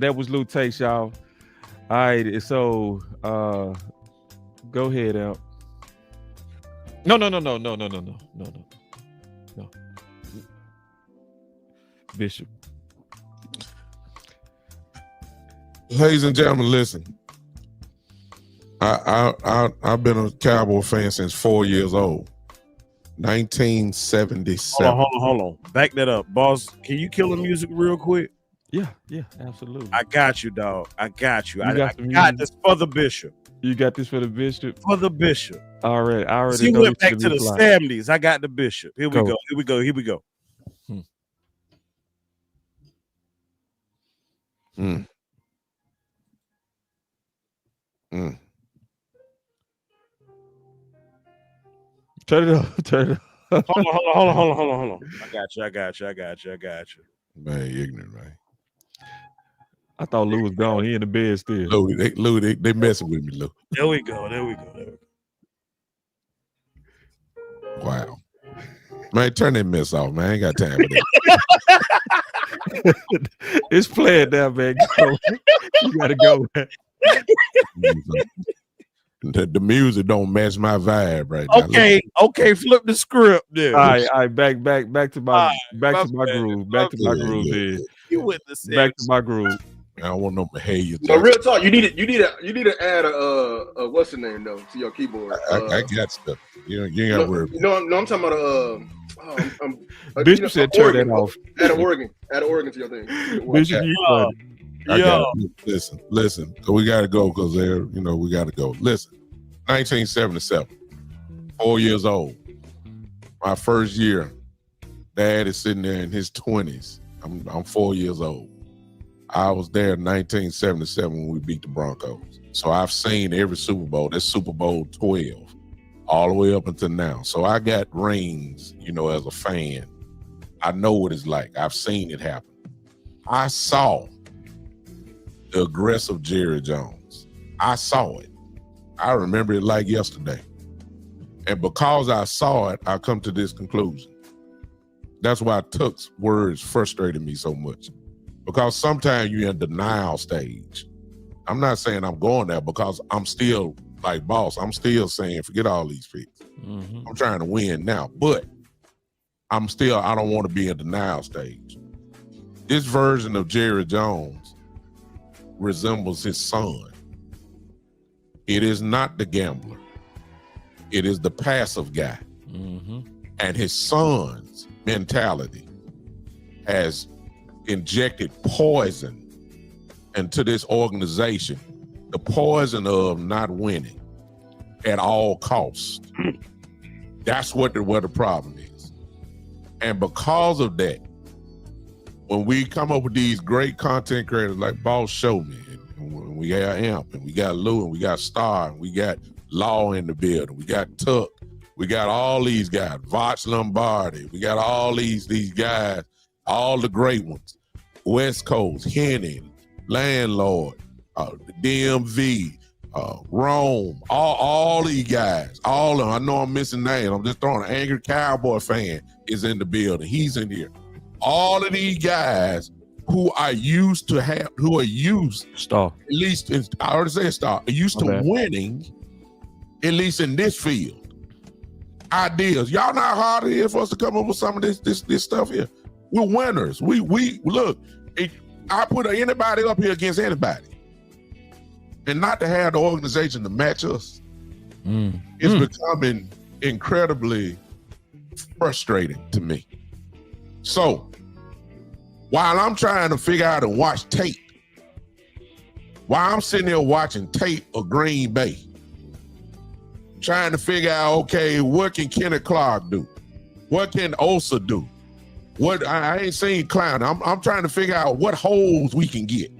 That was Lou Takes, y'all. All right, so go ahead, Al. No. Bishop. Ladies and gentlemen, listen. I've been a Cowboy fan since 4 years old. 1977. Hold on. Back that up. Boss, can you kill the music real quick? Yeah, absolutely. I got you, dog. I got you. I got got this for the Bishop. You got this for the Bishop? For the Bishop. All right. I already He know went back to the 70s. I got the Bishop. Here we go. Turn it up. Hold on. I got you. Man, ignorant, man. I thought Lou was gone. He in the bed still. Lou, they messing with me, Lou. There we go. Wow. Man, turn that mess off, man. I ain't got time for that. It's playing now, man. You gotta go, man. The music don't match my vibe right now. Okay, flip the script there. All right, back to my groove. Back to my groove there. You went the back to my groove. I don't want no behavior. No, real talk. You need to add a what's the name though to your keyboard. I got stuff. You ain't got to worry. No, I'm talking about Bishop said turn that off. Add an organ to your thing. Bishop, Listen. We got to go because we got to go. Listen, 1977, 4 years old. My first year, Dad is sitting there in his 20s. I'm 4 years old. I was there in 1977 when we beat the Broncos. So I've seen every Super Bowl. That's Super Bowl 12, all the way up until now. So I got rings, as a fan. I know what it's like. I've seen it happen. I saw the aggressive Jerry Jones. I saw it. I remember it like yesterday. And because I saw it, I come to this conclusion. That's why Tuck's words frustrated me so much. Because sometimes you're in denial stage. I'm not saying I'm going there because I'm still like boss. I'm still saying forget all these picks. Mm-hmm. I'm trying to win now, but I don't want to be in denial stage. This version of Jerry Jones resembles his son. It is not the gambler. It is the passive guy. Mm-hmm. And his son's mentality has injected poison into this organization, the poison of not winning at all costs. That's what the problem is. And because of that, when we come up with these great content creators like Boss Show Me, and we got Amp, and we got Lou, and we got Star, and we got Law in the building, we got Tuck, we got all these guys, Voch Lombardi, we got all these guys, all the great ones, West Coast, Henny, Landlord, DMV, Rome, all these guys, all of them. I know I'm missing names. I'm just throwing an angry Cowboy fan is in the building. He's in here. All of these guys who are used, at least, I already said Star, used to winning, at least in this field. Ideas. Y'all know how hard it is for us to come up with some of this stuff here. We're winners. We look, I put anybody up here against anybody. And not to have the organization to match us, it's becoming incredibly frustrating to me. So, while I'm trying to figure out and watch tape, while I'm sitting there watching tape of Green Bay, trying to figure out, okay, what can Kenneth Clark do? What can Osa do? What I ain't seen Clown. I'm trying to figure out what holes we can get.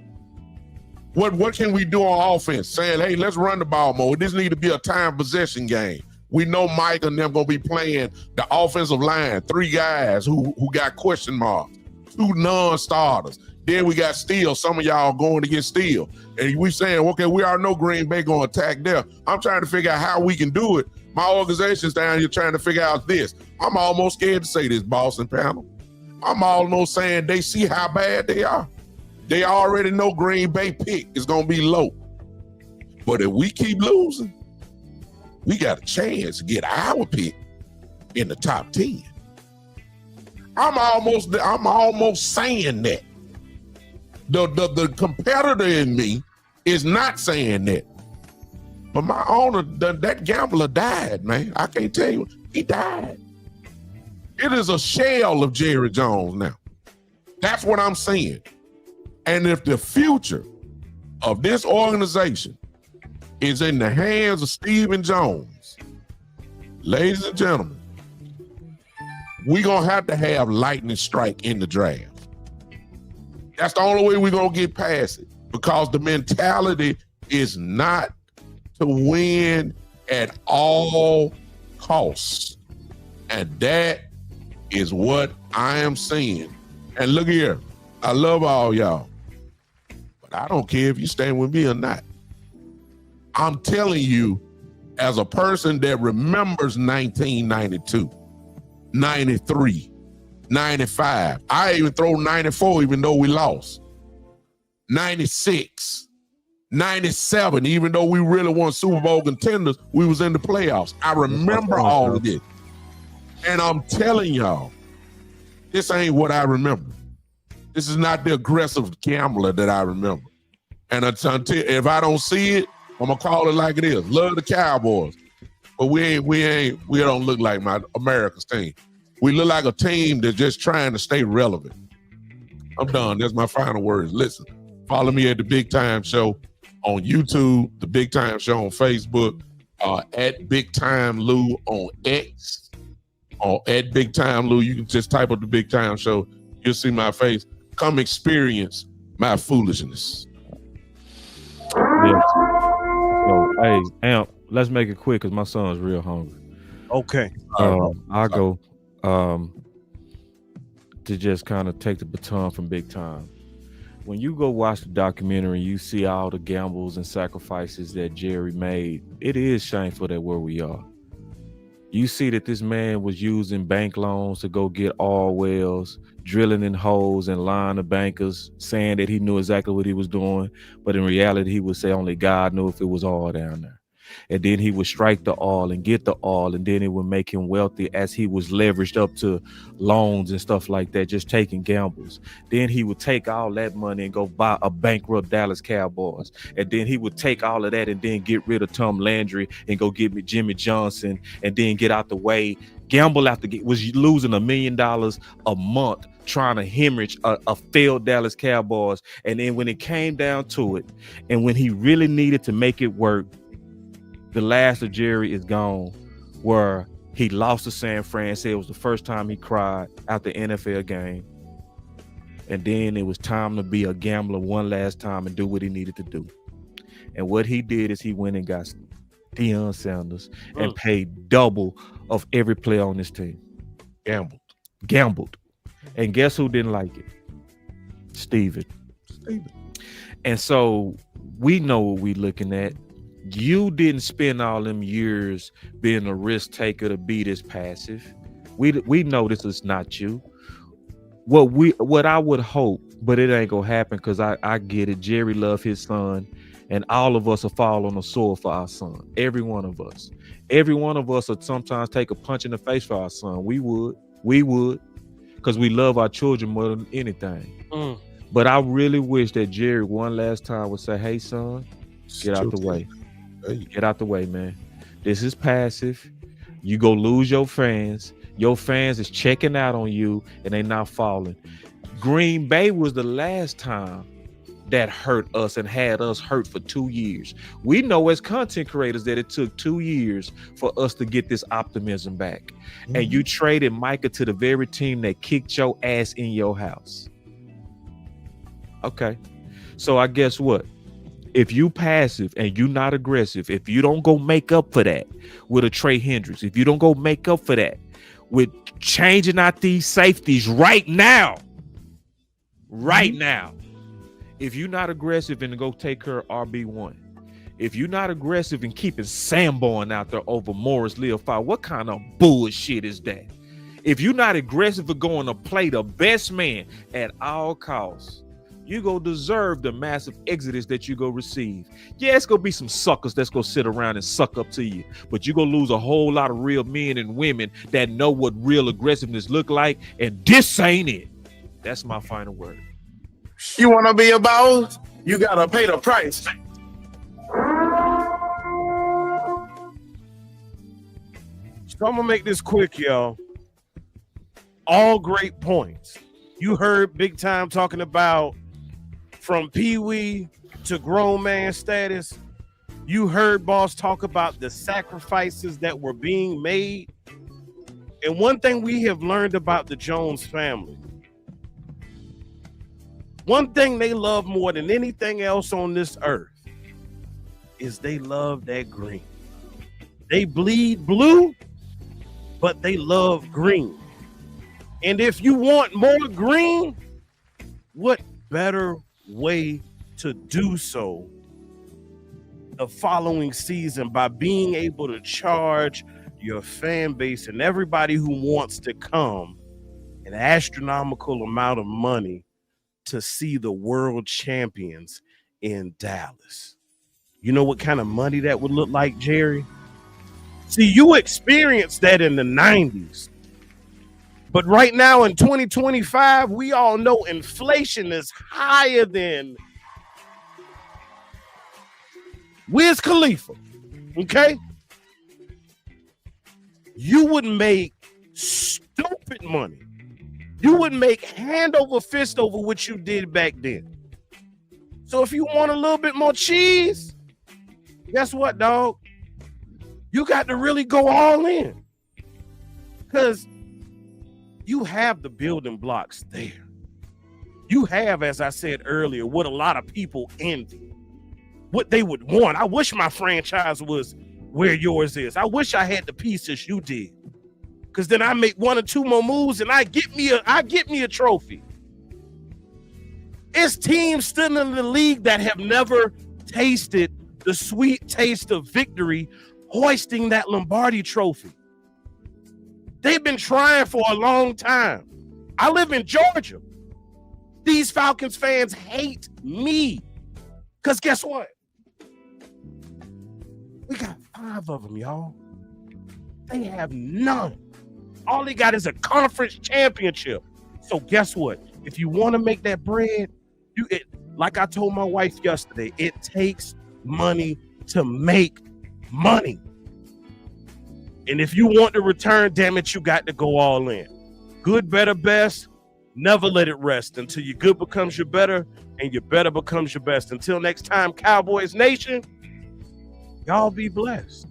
What can we do on offense? Saying, hey, let's run the ball more. This need to be a time possession game. We know Mike and them gonna be playing the offensive line, 3 guys who got question marks, 2 non-starters. Then we got Steele. Some of y'all going to get Steele. And we saying, okay, we already know Green Bay gonna attack there. I'm trying to figure out how we can do it. My organization's down here trying to figure out this. I'm almost scared to say this, boss and panel. I'm almost saying they see how bad they are. They already know Green Bay pick is gonna be low. But if we keep losing, we got a chance to get our pick in the top 10. I'm almost saying that. The competitor in me is not saying that. But my owner, that gambler died, man. I can't tell you. He died. It is a shell of Jerry Jones now. That's what I'm saying. And if the future of this organization is in the hands of Stephen Jones, ladies and gentlemen, we're going to have lightning strike in the draft. That's the only way we're going to get past it, because the mentality is not to win at all costs. And that is what I am seeing. And look here, I love all y'all, but I don't care if you stand with me or not. I'm telling you, as a person that remembers 1992, 93, 95. I even throw 94 even though we lost. 96, 97, even though we really won Super Bowl contenders, we was in the playoffs. I remember all of this. And I'm telling y'all, this ain't what I remember. This is not the aggressive gambler that I remember. And until if I don't see it, I'm gonna call it like it is. Love the Cowboys, but we don't look like my America's team. We look like a team that's just trying to stay relevant. I'm done. That's my final words. Listen, follow me at The Big Time Show on YouTube, The Big Time Show on Facebook, at Big Time Lou on X, or at Big Time Lou. You can just type up The Big Time Show. You'll see my face. Come experience my foolishness. Yeah. So, hey, Amp, let's make it quick because my son's real hungry. Okay. I'll go to just kind of take the baton from Big Time. When you go watch the documentary, you see all the gambles and sacrifices that Jerry made. It is shameful that where we are. You see that this man was using bank loans to go get oil wells, drilling in holes and lying to bankers, saying that he knew exactly what he was doing. But in reality, he would say only God knew if it was oil down there. And then he would strike the oil and get the oil, and then it would make him wealthy as he was leveraged up to loans and stuff like that, just taking gambles. Then he would take all that money and go buy a bankrupt Dallas Cowboys. And then he would take all of that and then get rid of Tom Landry and go get me Jimmy Johnson and then get out the way. Gamble after was losing $1 million a month trying to hemorrhage a failed Dallas Cowboys. And then when it came down to it, and when he really needed to make it work, the last of Jerry is gone, where he lost to San Fran. Said it was the first time he cried out the NFL game. And then it was time to be a gambler one last time and do what he needed to do. And what he did is he went and got Deion Sanders and paid double of every player on this team. Gambled. And guess who didn't like it? Steven. And so we know what we're looking at. You didn't spend all them years being a risk taker to be this passive. We know this is not you. What I would hope, but it ain't gonna happen because I get it. Jerry loved his son, and all of us will fall on the sword for our son. Every one of us. Every one of us would sometimes take a punch in the face for our son. We would, because we love our children more than anything. But I really wish that Jerry one last time would say, "Hey, son, get out the way. Get out the way, man. This is passive. You go lose your fans. Your fans is checking out on you and they not falling." Green Bay was the last time that hurt us and had us hurt for 2 years. We know as content creators that it took 2 years for us to get this optimism back. And you traded Micah to the very team that kicked your ass in your house. Okay. So I guess what? if you passive and you not aggressive, if you don't go make up for that with a Trey Hendricks, if you don't go make up for that with changing out these safeties right now, if you're not aggressive and go take her RB1, if you're not aggressive in keeping Sanborn out there over Morris Leofau, what kind of bullshit is that? If you're not aggressive for going to play the best man at all costs, you go deserve the massive exodus that you go receive. Yeah, it's gonna be some suckers that's gonna sit around and suck up to you, but you're gonna lose a whole lot of real men and women that know what real aggressiveness look like, and this ain't it. That's my final word. You want to be a boss? You got to pay the price. So I'm going to make this quick, y'all. All great points. You heard Big Time talking about from Pee-wee to grown man status. You heard Boss talk about the sacrifices that were being made. And one thing we have learned about the Jones family, one thing they love more than anything else on this earth is they love that green. They bleed blue, but they love green. And if you want more green, what better way to do so the following season by being able to charge your fan base and everybody who wants to come an astronomical amount of money to see the world champions in Dallas. You know what kind of money that would look like, Jerry? See, you experienced that in the 90s. But right now in 2025, we all know inflation is higher than Wiz Khalifa, okay? You would make stupid money. You would make hand over fist over what you did back then. So if you want a little bit more cheese, guess what, dog? You got to really go all in. Because you have the building blocks there. You have, as I said earlier, what a lot of people envy. What they would want. I wish my franchise was where yours is. I wish I had the pieces you did. Because then I make one or two more moves and I get me a trophy. It's teams still in the league that have never tasted the sweet taste of victory hoisting that Lombardi trophy. They've been trying for a long time. I live in Georgia. These Falcons fans hate me. Because guess what? We got 5 of them, y'all. They have none. All they got is a conference championship. So guess what? If you want to make that bread, like I told my wife yesterday, it takes money to make money. And if you want to return, damn it, you got to go all in. Good, better, best. Never let it rest until your good becomes your better and your better becomes your best. Until next time, Cowboys Nation, y'all be blessed.